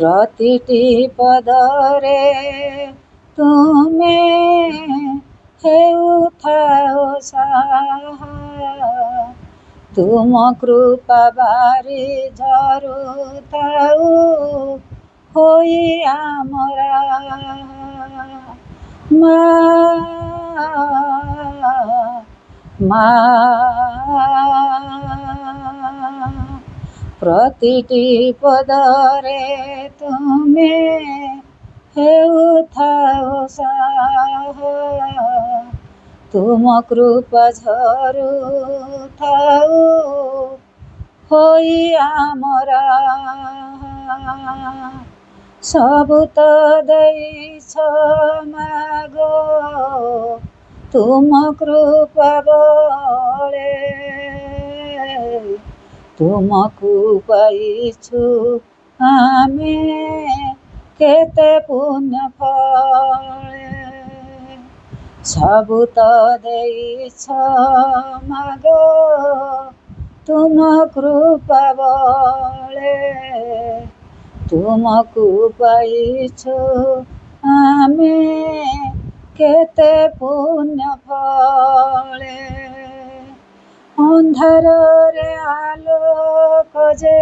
ପ୍ରତିଟି ପଦରେ ତୁମେ ହେଉଥାଅ ସାହା, ତୁମ କୃପା ବାରି ଝରୁଥାଉ ହୋଇ ଆମର ମା ମା। ପ୍ରତିଟି ପଦରେ ତୁମେ ହେଉଥାଅ ସାହା, ତୁମ କୃପା ଝରୁଥାଉ ହୋଇ ଆମର ସବୁ ତ ଦେଇଛ ମାଗ ତୁମ କୃପା ବଳେ, ତୁମକୁ ପାଇଛୁ ଆମେ କେତେ ପୁଣ୍ୟ ଫଳେ। ସବୁ ତ ଦେଇଛ ମାଗ ତୁମ କୃପା ବଳେ, ତୁମକୁ ପାଇଛୁ ଆମେ କେତେ ପୁଣ୍ୟ ଫଳେ। ଅନ୍ଧାରରେ ଆଲୋକ ଯେ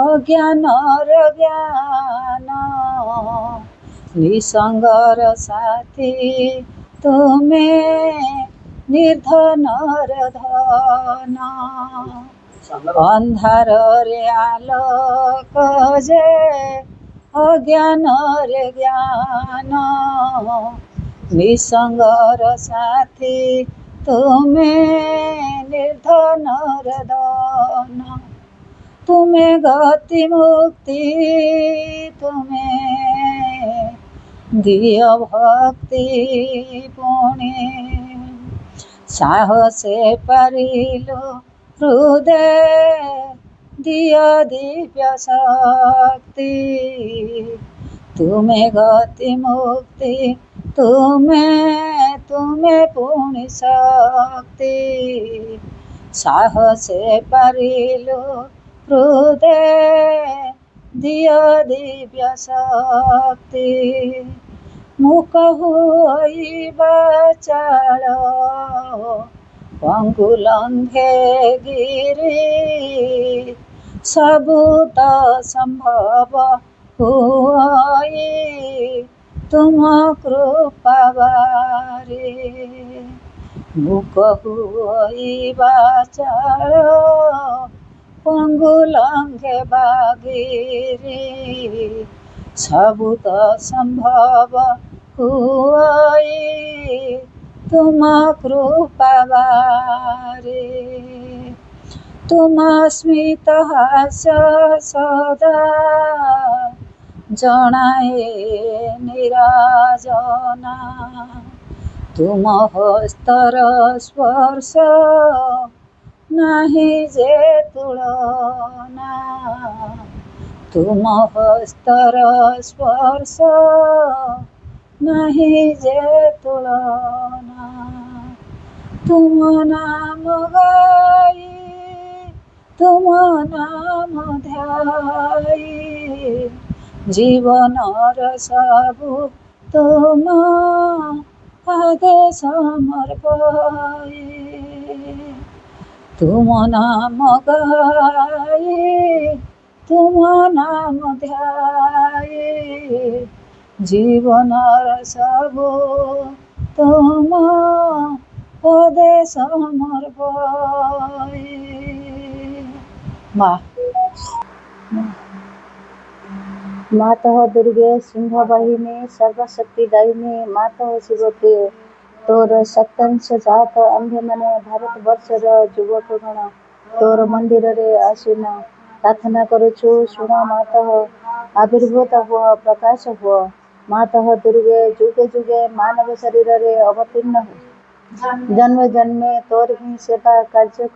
ଅଜ୍ଞାନର ଜ୍ଞାନ, ନିଃସଙ୍ଗର ସାଥୀ ତୁମେ ନିର୍ଧନର ଧନ। ଅନ୍ଧାରରେ ଆଲୋକ ଯେ ଅଜ୍ଞାନରେ ଜ୍ଞାନ, ନିଃସଙ୍ଗର ସାଥୀ ତୁମେ ନିର୍ଧନର ଧନ। ତୁମେ ଗତି ମୁକ୍ତି ତୁମେ ଦିଅ ଭକ୍ତି ପୁଣି, ସାହସେ ପାରିଲୁ ହୃଦେ ଦିଅ ଦିବ୍ୟ ଶକ୍ତି। ତୁମେ ଗତି ମୁକ୍ତି ତୁମେ ପୁଣି ଶକ୍ତି, ସାହସେ ପାରିଲୁ ହୃଦେ ଦିଅ ଦିବ୍ୟ ଶକ୍ତି। ମୂକ ହୋଇବା ଚାଳ ପଙ୍ଗୁ ଲଙ୍ଘେ ଗିରି, ସବୁ ତ ସମ୍ଭବ ହୁଇ ତୁମ କୃପା ବାରି। ମୂକ ହୋଇବା ଚାଳ ପଙ୍ଗୁ ଲଙ୍ଘେ ବାଗିରି, ସବୁ ତ ସମ୍ଭବ ହୁଇ ତୁମ କୃପା ବାରି। ତୁମ ସ୍ମିତ ହାସ୍ୟ ସଦା ଜଣାଏ ନିରାଜନା, ତୁମ ହସ୍ତର ସ୍ପର୍ଶ ନାହିଁ ଯେ ତୁଳନା, ତୁମ ହସ୍ତର ସ୍ପର୍ଶ ନାହିଁ ଯେ ତୁଳନା। ତୁମ ନାମ ଗାଇ ତୁମ ନାମ ଧ୍ୟାଇ, ଜୀବନର ସବୁ ତୁମ ପାଦେ ସମର୍ପଇ। ତୁମ ନାମ ଗାଇ ତୁମ ନାମ ଧ୍ୟାଇ, ଜୀବନର ସବୁ ତୁମ ପଦେ ସମର୍ପଇ। मातः दुर्गे सिंह वाहिनी सर्वशक्ति दायिनी, मातः शिवप्रिय तोर सत्यांश जात आंभे माने भारत वर्षर युवक गण तोर मंदिर रे आसीन प्रार्थना करुछु। शुण मातः आविर्भूत हुआ प्रकाश हुआ। मातः दुर्गे जुगे जुगे मानव शरीर रे अवतीर्ण हो, जन्मे जन्मे तोर ही सेवा कार्य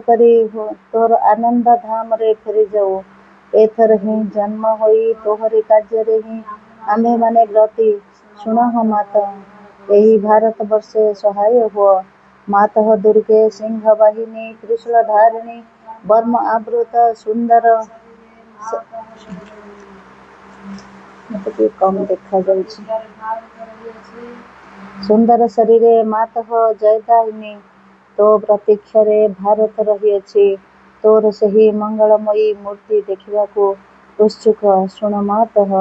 करी हो तोर आनंद धाम रे फेरी जाऊ। एथर ही जन्म होई तोहरी कार्य रे ही आम्भे माने ब्रती। शुण माता यही भारत वर्षे सहाय हुआ। मातः दुर्गे सिंह वाहिनी त्रिशूल धारिणी ବର୍ମ ଆବୃତ ସୁନ୍ଦର ମତେ ଟିକେ କମ୍ ଦେଖାଯାଉଛି ସୁନ୍ଦର ଶରୀରେ ମାତଃ ଜୟଦାୟିନୀ ତୋ ପ୍ରତୀକ୍ଷାରେ ଭାରତ ରହିଅଛି। ତୋର ସେହି ମଙ୍ଗଳମୟୀ ମୂର୍ତ୍ତି ଦେଖିବାକୁ ଉତ୍ସୁକ। ଶୁଣ ମାତଃ,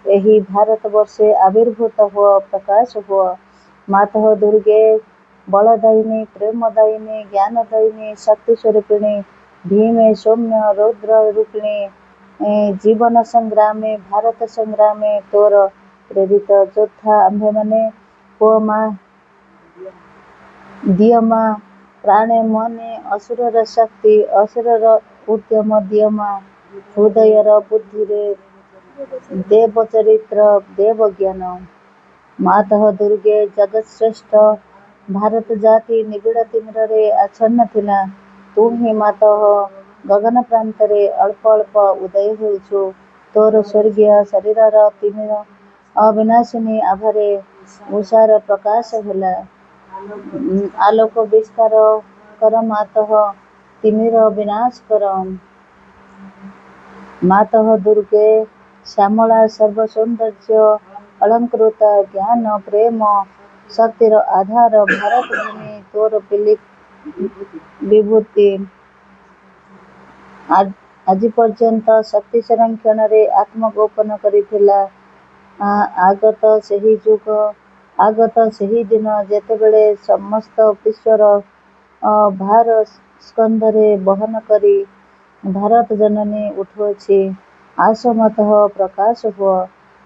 ଏହି ଭାରତବର୍ଷେ ଆବିର୍ଭୂତ ହୁଅ, ପ୍ରକାଶ ହୁଅ। ମାତଃ ଦୁର୍ଗେ ବଳଦାୟିନୀ, ପ୍ରେମଦାୟିନୀ, ଜ୍ଞାନଦାୟିନୀ, ଶକ୍ତିସ୍ୱରୂପିଣୀ, ଭୀମେ ସୌମ୍ୟ ରୌଦ୍ର ରୂପିଣୀ, ଜୀବନ ସଂଗ୍ରାମେ, ଭାରତ ସଂଗ୍ରାମେ ତୋର ପ୍ରେରିତ ଯୋଦ୍ଧା ଆମ୍ଭେମାନେ। ପୁଅ ମା, ଦିଅ ମା, ପ୍ରାଣେ ମନେ ଅସୁରର ଶକ୍ତି, ଅସୁରର ଉଦ୍ୟମ ଦିଅ ମା। ହୃଦୟର ବୁଦ୍ଧିରେ ଦେବ ଚରିତ୍ର, ଦେବ ଜ୍ଞାନ। ମାତଃ ଦୁର୍ଗେ ଜଗତ୍ଶ୍ରେଷ୍ଠ ଭାରତ ଜାତି ନିବିଡ଼ ତିମିରରେ ଆଚ୍ଛନ୍ନ ଥିଲା। ତୁ ହିଁ ମାତଃ ଗଗନ ପ୍ରାନ୍ତରେ ଅଳ୍ପ ଅଳ୍ପ ଉଦୟ ହେଉଛୁ। ତୋର ସ୍ୱର୍ଗୀୟ ଶରୀରର ତିମିର ଅବିନାଶିନୀ ଆଭାରେ ଉଷାର ପ୍ରକାଶ ହେଲା। ଆଲୋକ ବିସ୍ତାର କର ମାତଃ, ତିମିର ବିନାଶ କର। ମାତଃ ଦୁର୍ଗେ ଶ୍ୟାମଳା, ସର୍ବସୌନ୍ଦର୍ଯ୍ୟ ଅଳଙ୍କୃତା, ଜ୍ଞାନ ପ୍ରେମ ଶକ୍ତିର ଆଧାର ଭାରତ ଭୂମି ତୋର ବିଭୂତି। ଆଜି ପର୍ଯ୍ୟନ୍ତ ଶକ୍ତି ସଂରକ୍ଷଣରେ ଆତ୍ମଗୋପନ କରିଥିଲା। ଆଗତ ସେହି ଯୁଗ, ଆଗତ ସେହି ଦିନ ଯେତେବେଳେ ସମସ୍ତ ବିଶ୍ୱର ଭାର ସ୍କନ୍ଧରେ ବହନ କରି ଭାରତ ଜନନୀ ଉଠୁଅଛି। ଆସ ମାତଃ, ପ୍ରକାଶ ହୁଅ।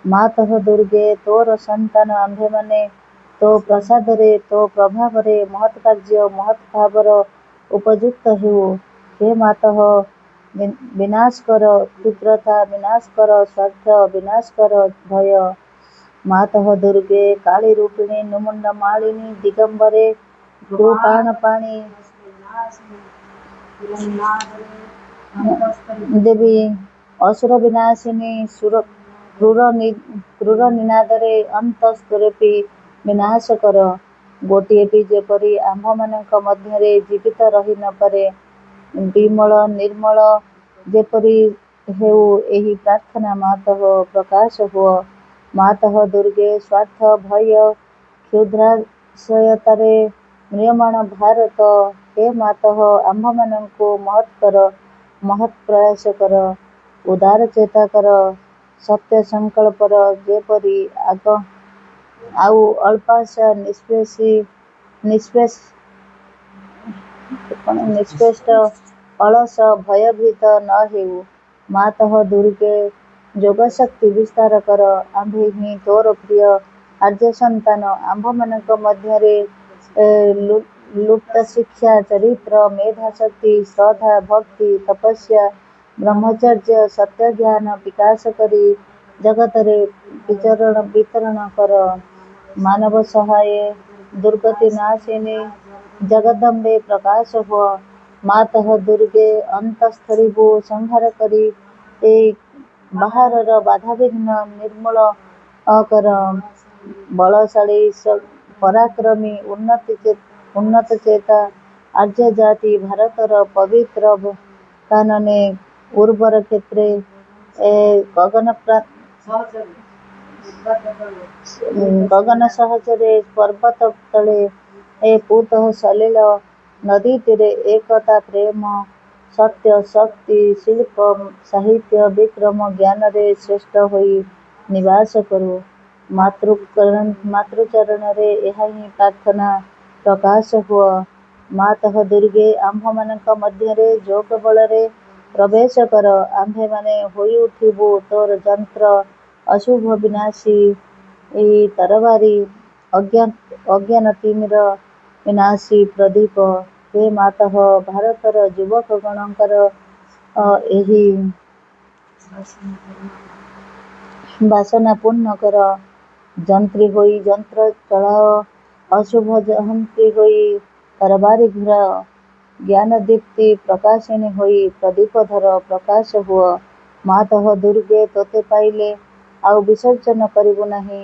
ମାତଃ ଦୁର୍ଗେ, ତୋର ସନ୍ତାନ ଆମ୍ଭେମାନେ ତୋ ପ୍ରସାଦରେ, ତୋ ପ୍ରଭାବରେ ମହତ୍ କାର୍ଯ୍ୟ, ମହତ୍ ଭାବର ଉପଯୁକ୍ତ ହେଉ। ହେ ମାତଃ, ବିନାଶ କର କ୍ଷୁଦ୍ରତା, ବିନାଶ କର ସ୍ୱାର୍ଥ, ବିନାଶ କର ଭୟ। ମାତଃ ଦୁର୍ଗେ କାଳୀ ରୂପିଣୀ, ନିମୁଣ୍ଡ ମାଳିନୀ, ଦିଗମ୍ବରେ କୃପାଣପାଣି ଦେବୀ, ଅସୁର ବିନାଶିନୀ, କ୍ରୂର ନିନାଦରେ ଅନ୍ତଃସ୍ତୋରୂପୀ ବିନାଶ କର। ଗୋଟିଏ ବି ଯେପରି ଆମ୍ଭମାନଙ୍କ ମଧ୍ୟରେ ଜୀବିତ ରହି ନ ପାରେ। ବିମଳ ନିର୍ମଳ ଯେପରି ହେଉ ଏହି ପ୍ରାର୍ଥନା। ମାତଃ, ପ୍ରକାଶ ହୁଅ। ମାତଃ ଦୁର୍ଗେ ସ୍ୱାର୍ଥ, ଭୟ, କ୍ଷୁଦ୍ରାଶ୍ରୟତାରେ ମ୍ରିୟମାଣ ଭାରତ, ହେ ମାତଃ, ଆମ୍ଭମାନଙ୍କୁ ମହତ୍ କର, ମହତ୍ ପ୍ରୟାସ କର, ଉଦାରଚେତା କର, ସତ୍ୟ ସଂକଳ୍ପର ଯେପରି ଆଉ ଅଳ୍ପାଶା ନିଷ୍ପେଷ୍ଟ ଅଳସ ଭୟଭୀତ ନ ହେଉ। ମାତଃ ଦୁର୍ଗେ ଯୋଗଶକ୍ତି ବିସ୍ତାର କର। ଆମ୍ଭେ ହିଁ ତୋର ପ୍ରିୟ ଆର୍ଯ୍ୟ ସନ୍ତାନ। ଆମ୍ଭମାନଙ୍କ ମଧ୍ୟରେ ଲୁପ୍ତ ଶିକ୍ଷା, ଚରିତ୍ର, ମେଧାଶକ୍ତି, ଶ୍ରଦ୍ଧା, ଭକ୍ତି, ତପସ୍ୟା, ବ୍ରହ୍ମଚର୍ଯ୍ୟ, ସତ୍ୟଜ୍ଞାନ ବିକାଶ କରି ଜଗତରେ ବିତରଣ କର। ମାନବ ସହାୟେ, ଦୁର୍ଗତି ନାଶିନୀ, ଜଗଦମ୍ବେ ପ୍ରକାଶ ହୁଅ। ମାତଃ ଦୁର୍ଗେ ଅନ୍ତଃସ୍ଥଳୀକୁ ସଂହାର କରି ବାହାରର ବାଧାବିଘ୍ନ ନିର୍ମୂଳ କର। ବଳଶାଳୀ, ପରାକ୍ରମୀ, ଉନ୍ନତଚେତା ଆର୍ଯ୍ୟ ଜାତି ଭାରତର ପବିତ୍ର କାନନେ, ଉର୍ବର କ୍ଷେତ୍ରେ, ଗଗନ ସହଚରେ, ପର୍ବତ ତଳେ, ପୂତଃ ସଲିଳ ନଦୀ ତୀରେ ଏକତା, ପ୍ରେମ, ସତ୍ୟ, ଶକ୍ତି, ଶିଳ୍ପ, ସାହିତ୍ୟ, ବିକ୍ରମ, ଜ୍ଞାନରେ ଶ୍ରେଷ୍ଠ ହୋଇ ନିବାସ କରୁ। ମାତୃଚରଣରେ ଏହା ହିଁ ପ୍ରାର୍ଥନା। ପ୍ରକାଶ ହୁଅ। ମାତଃ ଦୁର୍ଗେ, ଆମ୍ଭମାନଙ୍କ ମଧ୍ୟରେ ଯୋଗ ବଳରେ ପ୍ରବେଶ କର। ଆମ୍ଭେମାନେ ହୋଇ ଉଠିବୁ ତୋର ଯନ୍ତ୍ର, ଅଶୁଭ ବିନାଶୀ ତରବାରୀ, ଅଜ୍ଞାନ ତିମିର ବିନାଶୀ ପ୍ରଦୀପ। ହେ ମାତଃ, ଭାରତର ଯୁବକଗଣଙ୍କର ଏହି ବାସନା ପୂର୍ଣ୍ଣ କର। ଯନ୍ତ୍ରୀ ହୋଇ ଯନ୍ତ୍ର ଚଳାଅ, ଅଶୁଭ ଯନ୍ତ୍ରୀ ହୋଇ ତରବାରୀ ଘୁରାଅ। ଜ୍ଞାନଦୀପ୍ତି ପ୍ରକାଶିନୀ ହୋଇ ପ୍ରଦୀପ ଧର, ପ୍ରକାଶ ହୁଅ। ମାତଃ ଦୁର୍ଗେ, ତୋତେ ପାଇଲେ ଆଉ ବିସର୍ଜନ କରିବୁ ନାହିଁ।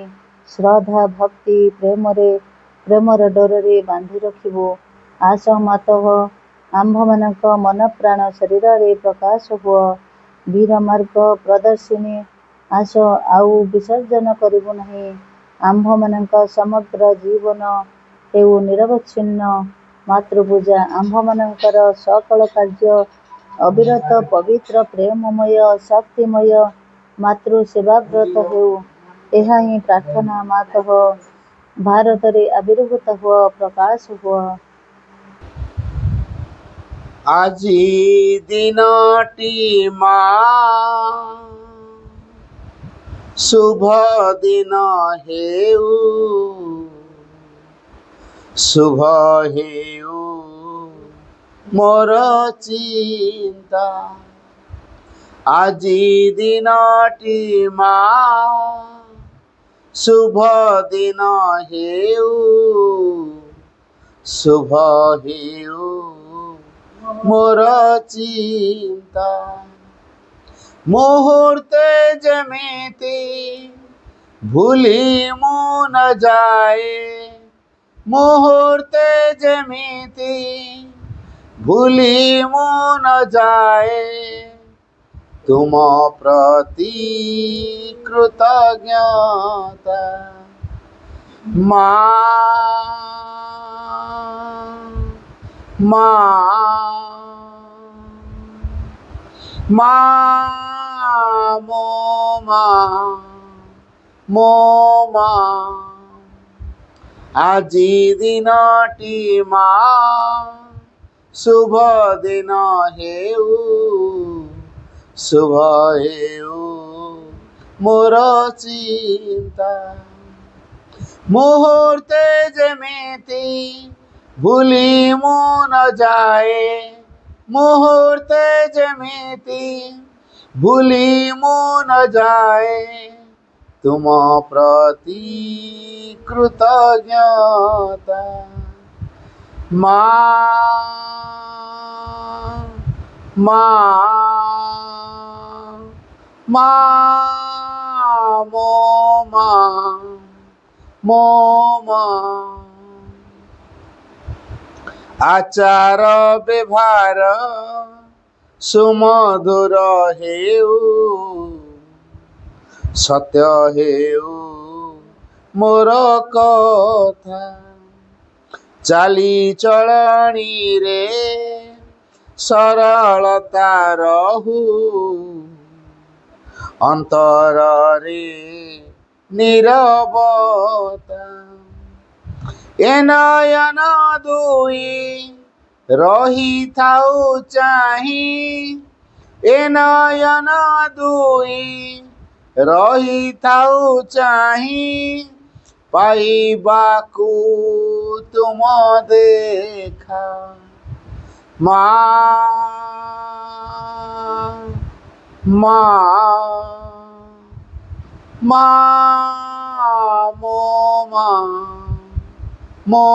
ଶ୍ରଦ୍ଧା, ଭକ୍ତି, ପ୍ରେମର ଡୋରରେ ବାନ୍ଧି ରଖିବୁ। ଆସ ମାତଃ, ଆମ୍ଭମାନଙ୍କ ମନ ପ୍ରାଣ ଶରୀରରେ ପ୍ରକାଶ ହୁଅ। ବୀର ମାର୍ଗ ପ୍ରଦର୍ଶିନୀ ଆସ, ଆଉ ବିସର୍ଜନ କରିବୁ ନାହିଁ। ଆମ୍ଭମାନଙ୍କ ସମଗ୍ର ଜୀବନ ହେଉ ନିରବଚ୍ଛିନ୍ନ ମାତୃପୂଜା। ଆମ୍ଭମାନଙ୍କର ସକଳ କାର୍ଯ୍ୟ ଅବିରତ ପବିତ୍ର ପ୍ରେମମୟ ଶକ୍ତିମୟ ମାତୃ ସେବାବ୍ରତ ହେଉ। ଏହା ହିଁ ପ୍ରାର୍ଥନା। ମାତଃ ଭାରତରେ ଆବିର୍ଭୂତ ହୁଅ, ପ୍ରକାଶ ହୁଅ। ଆଜି ଦିନଟି ମା ଶୁଭ ଦିନ ହେଉ, ଶୁଭ ହେଉ ମୋର ଚିନ୍ତା। ଆଜି ଦିନଟି ମା ଶୁଭ ଦିନ ହେଉ, ଶୁଭ ହେଉ ମୋର ଚିନ୍ତା। ମୁହୂର୍ତ୍ତେ ଯେମିତି ଭୁଲି ମୁଁ ନ ଯାଏ, ମୁହୂର୍ତ୍ତେ ଯେମିତି ଭୁଲି ମୁଁ ନ ଯାଏ, ତୁମ ପ୍ରତି କୃତଜ୍ଞତା। ମା ମା ମା ମୋ ମା ମୋ ମା। ଆଜି ଦିନଟି ମା ଶୁଭ ଦିନ ହେଉ, ଶୁଭ ହେଉ ମୋର ଚିନ୍ତା। ମୁହୂର୍ତ୍ତେ ଯେମିତି ଭୁଲି ମୁଁ ନ ଯାଏ, ମୁହୂର୍ତ୍ତେ ଯେମିତି ଭୁଲି ମୁଁ ନ ଯାଏ, ତୁମ ପ୍ରତି କୃତଜ୍ଞତା। ମା ମା ମା ମୋ ମା ମୋ ମା। ଆଚାର ବ୍ୟବହାର ସୁମଧୁର ହେଉ, ସତ୍ୟ ହେଉ ମୋର କଥା। ଚାଲିଚଳଣିରେ ସରଳତା ରହୁ, ଅନ୍ତରରେ ନିରବତା। ଏ ନୟନ ଦୁଇ ରହିଥାଉ ଚାହିଁ, ଏ ନୟନ ଦୁଇ ରହିଥାଉ ଚାହିଁ, ପାଇବାକୁ ତୁମ ଦେଖା। ମା ମା ମା ମୋ ମା ମୋ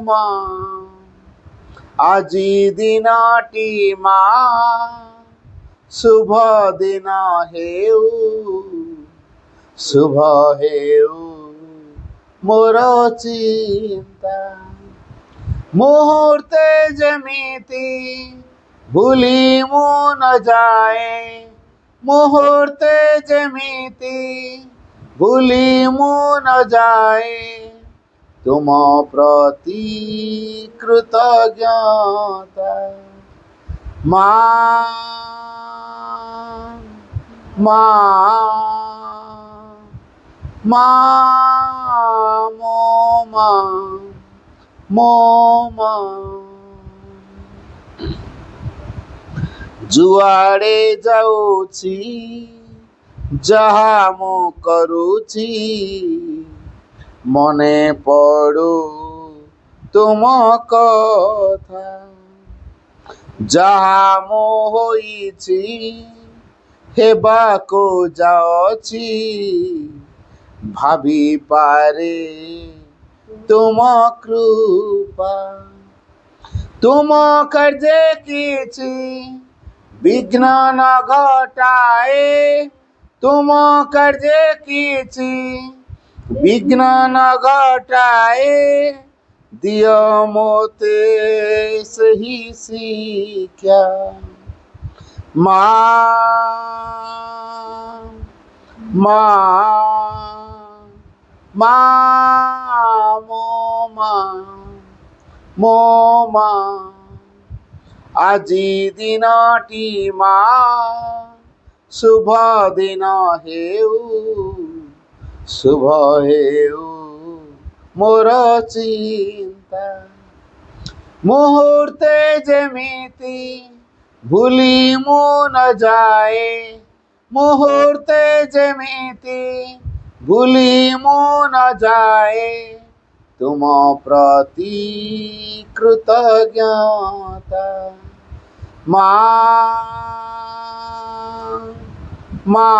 ମା। ଆଜି ଦିନଟି ମା ଶୁଭ ଦିନ ହେଉ, ଶୁଭ ହେଉ ମୋର ଚିନ୍ତା। ମୁହୂର୍ତ୍ତେ ଯେମିତି ଭୁଲି ମୁଁ ନ ଯାଏ, ମୁହୂର୍ତ୍ତେ ଯେମିତି ଭୁଲି ମୁଁ ନ ଯାଏ, ତୁମ ପ୍ରତି କୃତଜ୍ଞତା। ମା ମା ମା ମୋ ମା ମୋ ମା। ଯୁଆଡ଼େ ଯାଉଛି ଯାହା ମୁଁ କରୁଛି, ମନେ ପଡ଼ୁ ତୁମ କଥା। ଯାହା ମୁଁ ହୋଇଛି ହେବାକୁ ଯାଉଛି, ଭାବିପାରେ ତୁମ କୃପା। ତୁମ କାର୍ଯ୍ୟ କିଛି ବିଘ୍ନ ନ ଘଟାଏ, ତୁମ କାର୍ଯ୍ୟ କିଛି ବିଘ୍ନ ନ ଘଟାଏ, दियो मोते सही सीख्या माँ माँ माँ मो माँ আজি দিনটি মা শুভ দিন হেউ শুভ হেউ মোর চিন্তা মুহূর্তে যেমিতি ভুলি মু ন যায় মুহূর্তে যেমিতি ভুলি মু ন যায় तुम प्रति कृतज्ञता माँ माँ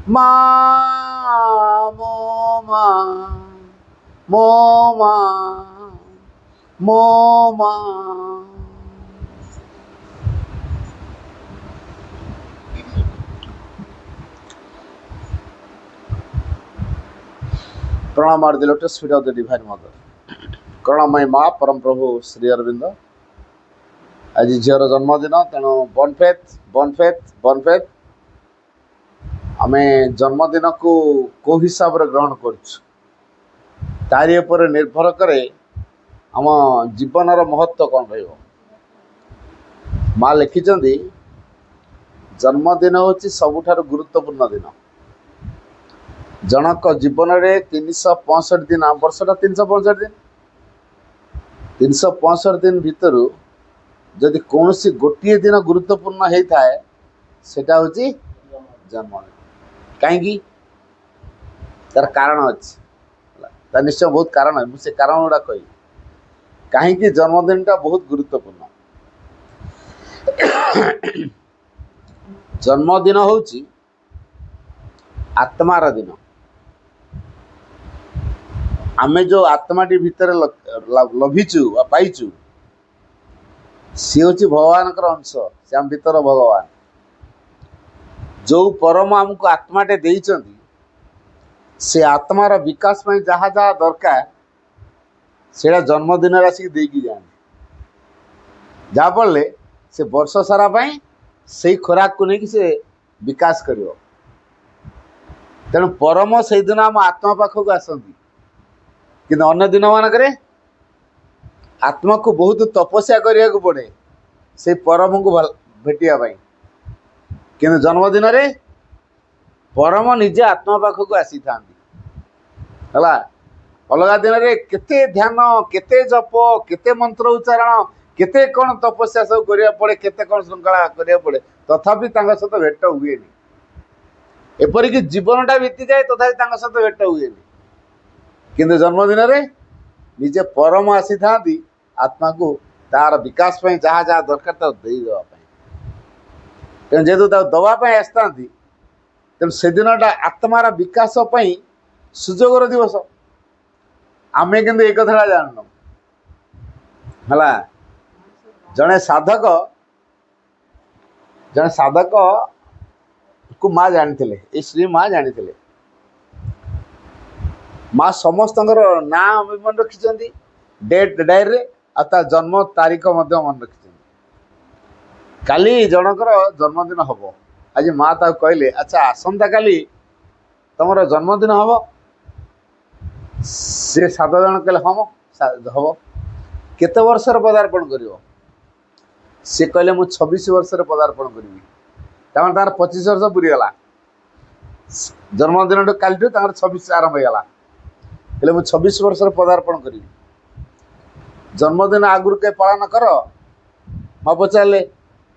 माँ मो माँ मो माँ मो माँ प्रणाम आर the lotus feet of the divine mother करुणामयी माँ परम प्रभु श्री अरविंद आज झीर जन्मदिन तेणु बर्न फेथ आम जन्मदिन को हिसाब रे ग्रहण करी उपर निर्भर करे आम जीवन महत्व कौन रही माँ लिखिं जन्मदिन हूँ सबुठार गुरुत्वपूर्ण दिन जनक जीवन में 365 दिन वर्षटा 365 दिन 365 दिन भितर जदि कौन सी गोटे दिन गुरुत्वपूर्ण होता है सेटा हूँ जन्मदिन कहीं तार कारण अच्छे तार निश्चय बहुत कारण है मुझे कारण गुड़ा कही कहीं जन्मदिन टा बहुत गुरुत्वपूर्ण जन्मदिन हूँ आत्मार दिन आमे जो आत्माटी भितर लभिचु पाइचु सी हूँ भगवान अंश से आम भीतर भगवान जो परम आमको आत्माटे देइचंदी से आत्मार विकास में जहाँ जहाँ दरकार से जन्मदिन आसिक देकी जाने जहाँफल से वर्ष सारा से खोराक को लेकिन से विकास कर तेणु परम से दिन आम आत्मा पाखक आसती कि अन्य दिन मानक आत्मा को बहुत तपस्या करने को पड़े से परम को भेटिया कि जन्मदिन रे परम निजे आत्मा पाखक आसी था अलग दिन रे केते ध्यान केते जप केते मंत्र उच्चारण केते कौन तपस्या सब करिया पड़े केते कौन श्रृंखला करिया पड़े तथापि सहित भेट हुए एपरिक जीवनटा बीती जाए तथापि सहित भेट हुए किंतु जन्मदिन रे निजे परम आसी था आत्मा को तार विकास जहाँ जहाँ दरकार तो देवाई तेणु जेहेतु दवाई आसता तेणु से दिनटा आत्मार विकास सुजोगर दिवस आमे किंतु एक कथा जानन है जड़े साधक को माँ जानी श्री माँ जानी माँ समस्त ना मन रखी डेट डायरी आ जन्म तारीख मन रखी काली जनकर जन्मदिन हम आज माँ ताक कहले अच्छा आसंता काली तुम जन्मदिन हम से 7 जन कहले हम हम केते वर्ष पदार्पण कर सी कहले मु 26 वर्ष पदार्पण करी तार 25 वर्ष पूरीगला जन्मदिन काली 26 आरंभ होगा कहले मु 26 वर्ष पदार्पण करी जन्मदिन आगुरी के पालन कर माँ पचारे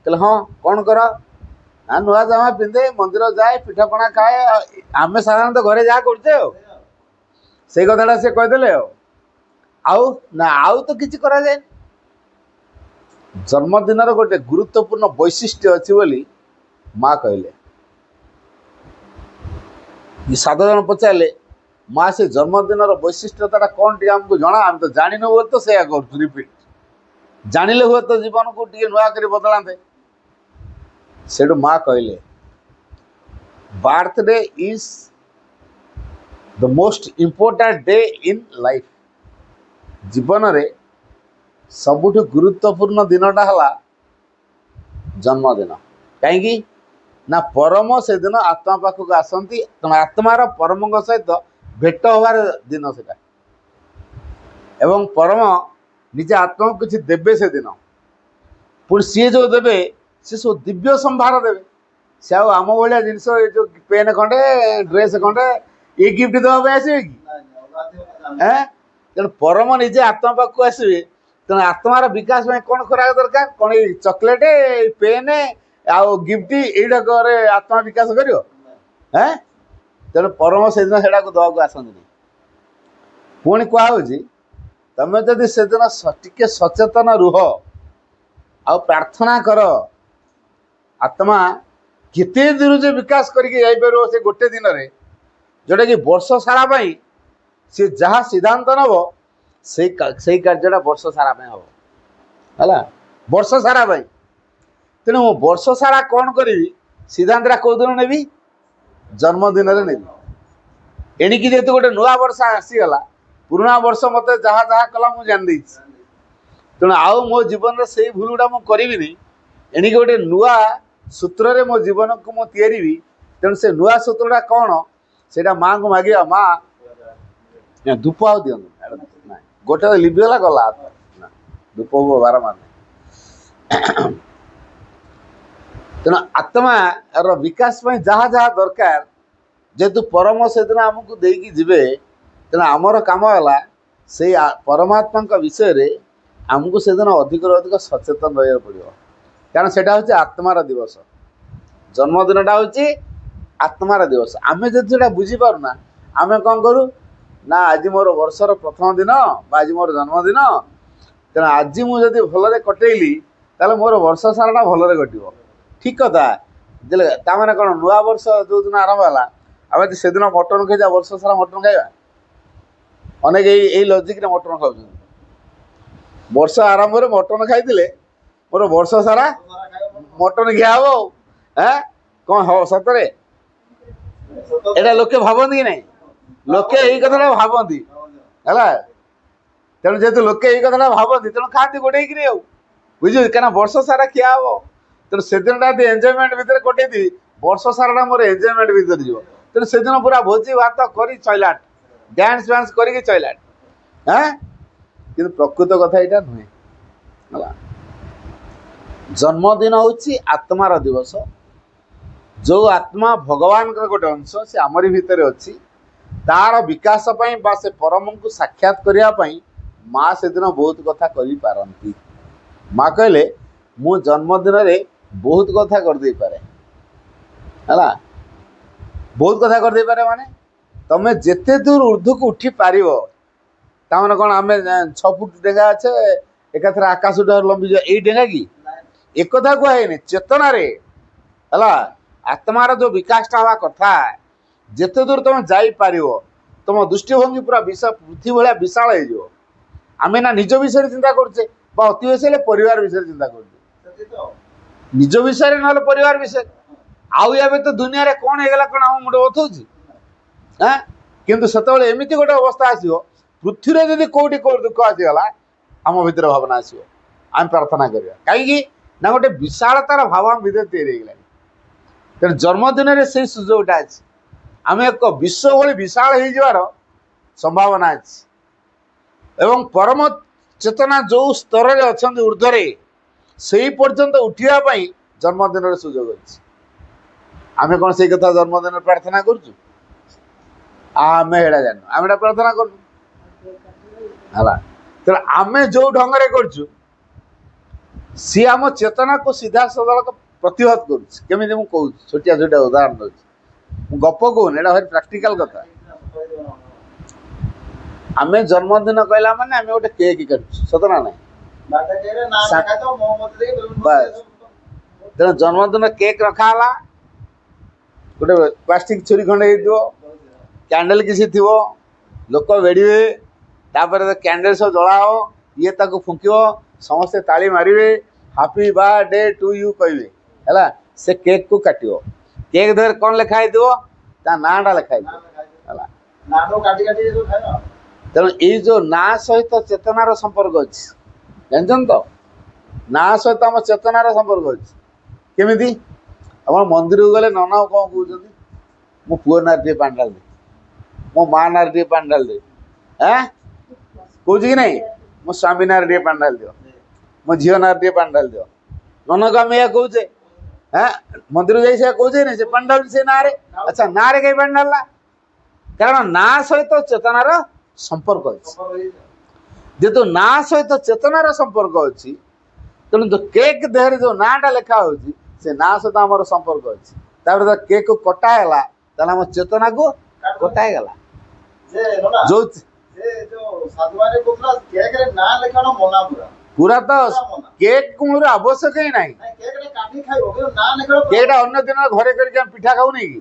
कहले हाँ कौन कर ना नुआ जामा पिंधे मंदिर जाए पिठापणा खाए आम साधारण घरे जहाँ करते से कथा से कहीदे आउ ना आउ तो किसी करा जाए जन्मदिन गोटे गुरुत्वपूर्ण वैशिष्ट्य अच्छी बोली माँ कहले 7 जन पचारे माँ से जन्मदिन वैशिष्ट्यता कौन टी आमको जना आम तो जान हुए तो से कर रिपीट जानिले हुए तो जीवन को टे नुआ कर बदलाते से माँ कहले birthday is the most important day in life जीवन रे सबुठ गुरुत्वपूर्ण दिनटा है जन्मदिन कहीं ना परम से दिन आत्मा पाखक आसती तेना आत्मार परम सहित भेट हबार दिन से एवं परम निजे आत्मा को किसी देवे से दिन पुणी सी जो देवे सी सब दिव्य संभार देवे सी आम भाया जिनस जो पेन खंडे ड्रेस खंडे ये गिफ्ट देवाई आसवे कि तेणु परम निजे आत्मा पाखक आसवे तेणु आत्मार विकास में कौन करा दरकार कौन चॉकलेट पेन आउ गिफ्ट यहीटाक आत्मा विकास कर तेणु परम से दिन से दवाक आसती पुणी कहुच्छी तमें जदि से दिन टे सचेतन रुह आ प्रार्थना कर आत्मा केते दूर जो विकास करके से गोटे दिन में जोटा कि वर्ष सारा सी जहाँ सिद्धांत नब से कार्यटा वर्ष सारा हम है वर्ष सारा तेणु मो वर्ष सारा कौन करी सिद्धांत कौ दिन नेबी जन्मदिन नेबी एणिकी जेहेतु गोटे नुआ वर्ष आसीगला पुराणा वर्ष मत जहाँ जहाँ कला मुझे जान दे तेणु आउ मो जीवन में से भूलुटा मुझे करी एणिकी गोटे नुआ सूत्र रे मो जीवन को मुझे तैयारी तेणु से नुआ सूत्रटा कौन से माँ को मागे माँ धूप आ दिं ना गोटे लिभिगला गला ना धूप बार मान तेणु आत्मार विकास जहाँ जहाँ दरकार जेहेतु परम से दिन आमको देकी जीवे तेणु आमर कम है से परमात्मा विषय रे आमको से दिन अधिक अधिक सचेतन रहा पड़ो कारण से आत्मार दिवस जन्मदिनटा हूँ आत्मार दिवस आम जो बुझीपारूना आम कौन करूँ ना आज मोर वर्षर प्रथम दिन आज मोर जन्मदिन तेणु आज मुझे भलरे कटेली ताले मोर वर्ष साराटा भलरे कटो ठीक कथा ताने कौन नुआ वर्ष जो दिन आरंभ है आम से दिन मटन खाई वर्ष सारा मटन खाइबा अनेक यही लजिक मटन खाऊ वर्ष आरंभ में मटन खाई मोर वर्ष सारा मटन खिया हम है कौन हम सतरे एटा लोके भावती कि नहीं लोके यही कथा भावती है तेणु जेहतु लोके यही कथा भावती तेणु खाती गोटे बुझे क्या वर्ष सारा खिया हम तेणु से दिन एंजयमेंट भितर कटे वर्ष सारा मोर एंजयमेंट भितर जीव तेणु से दिन पूरा भोजी भात कर चलाट डांस फांस करके चलाट हाँ कि प्रकृत कथा यहाँ नुहे है जन्मदिन हूँ आत्मार दिवस जो आत्मा भगवान गोटे अंश से आमरी भितर अच्छी तार विकास बा से परम को साक्षात करने माँ से दिन बहुत कथा करी पारंती माँ कहले मु जन्मदिन रे बहुत कथा कर दे पारे है बहुत कथा कर दे पारे माने तमें जेते दूर ऊर्ध्व को उठी पार ताने कौन आम 6 फुट डेगा अच्छे एक आकाश लंबी जाए यही डेगा कि एक कथा कहे चेतना रे है आत्मार जो विकासटा हवा कथा जेते दूर तुम जापर तुम दृष्टिभंगी पूरा पृथ्वी भाया विशाल हो आम ना निज विषय चिंता करुचे अति बेसी परिवार विषय चिंता कर निज विषय ना परिवार विषय आउ तो दुनिया रे कौन होगा कौन आम मुंड बथौची हाँ किंतु से एमती गोटे अवस्था आसो पृथ्वी जदि कौटी कौट दुख आसीगला आम भर भावना आसो आम प्रार्थना करवा कहीं ना गोटे विशालतार भाव आम भर तैयारी तेणु जन्मदिन में से सुजोगटा अच्छी आम एक विश्व भाई विशाल हो संभावना अच्छी एवं परम चेतना जो स्तर में अच्छा ऊर्ध्वे से पर्यंत उठापी जन्मदिन सुजोग अच्छी आम कौन से कथा जन्मदिन प्रार्थना करुँ आम एड़ा जान आम एटा प्रार्थना करूँ तेणु आम जो ढंग से करुँ सी आम चेतना को सीधा सदल प्रतिहत करुमी कहूँ छोटिया छोटिया उदाहरण दूसरी गप कहून एटा भारी प्राक्टिकल कथा आम जन्मदिन कहला माने आम गोटे केक काटू सतना ना तेना जन्मदिन केक रखाला गोटे प्लास्टिक छुरी खंडे कैंडल किसी थी लोक बेड़े तापर कैंडल सब जला ये ताको फुंकिव समस्ते ताली मारे हापी बर्थडे टू यू कहे है से केक को काट केक धर कौन लिखाई ता नाटा लिखाई है ତେଣୁ ଏଇ ଯୋଉ ନାଁ ସହିତ ଚେତନାର ସମ୍ପର୍କ ଅଛି, ଜାଣିଛନ୍ତି ତ? ନାଁ ସହିତ ଆମ ଚେତନାର ସମ୍ପର୍କ ଅଛି। କେମିତି? ଆପଣ ମନ୍ଦିରକୁ ଗଲେ ନନାକୁ କ'ଣ କହୁଛନ୍ତି? ମୋ ପୁଅ ନାଁରେ ଟିକେ ପାଣି ଢାଳି ଦେ, ମୋ ମା ନାଁରେ ଟିକେ ପାଣି ଢାଳି ଦେ, କହୁଛି କି ନାହିଁ? ମୋ ସ୍ୱାମୀ ନାଁରେ ଟିକେ ପାଣି ଢାଳି ଦିଅ, ମୋ ଝିଅ ନାଁରେ ଟିକେ ପାଣି ଢାଳି ଦିଅ। ନନାକୁ ଆମେ ଏହା କହୁଛେ, ମନ୍ଦିର ଯାଇ ସେୟା କହୁଛେ ନା? ସେ ପାଣି ଢାଳୁଛି ସେ ନାଁରେ। ଆଚ୍ଛା, ନାଁରେ କାହିଁ ପାଣି ଢାଳିଲା? କାରଣ ନାଁ ସହିତ ଚେତନାର ସମ୍ପର୍କ ଅଛି। ଯେହେତୁ ନାଁ ସହିତ ଚେତନାର ସମ୍ପର୍କ ଅଛି, ତେଣୁ ଯୋଉ କେକ୍ ଦେହରେ ଯୋଉ ନାଁଟା ଲେଖା ହଉଛି, ସେ ନାଁ ସହିତ ଆମର ସମ୍ପର୍କ ଅଛି। ତାପରେ କେକ୍ କଟା ହେଲା, ତାହେଲେ ଆମ ଚେତନାକୁ କଟା ହେଇଗଲା। ପୁରା ତ କେକ୍ ମୂଳରୁ ଆବଶ୍ୟକ ହିଁ ନାହିଁ। କେକ୍ଟା ଅନ୍ୟ ଦିନ ଘରେ କରିକି ଆମେ ପିଠା ଖାଉନି କି,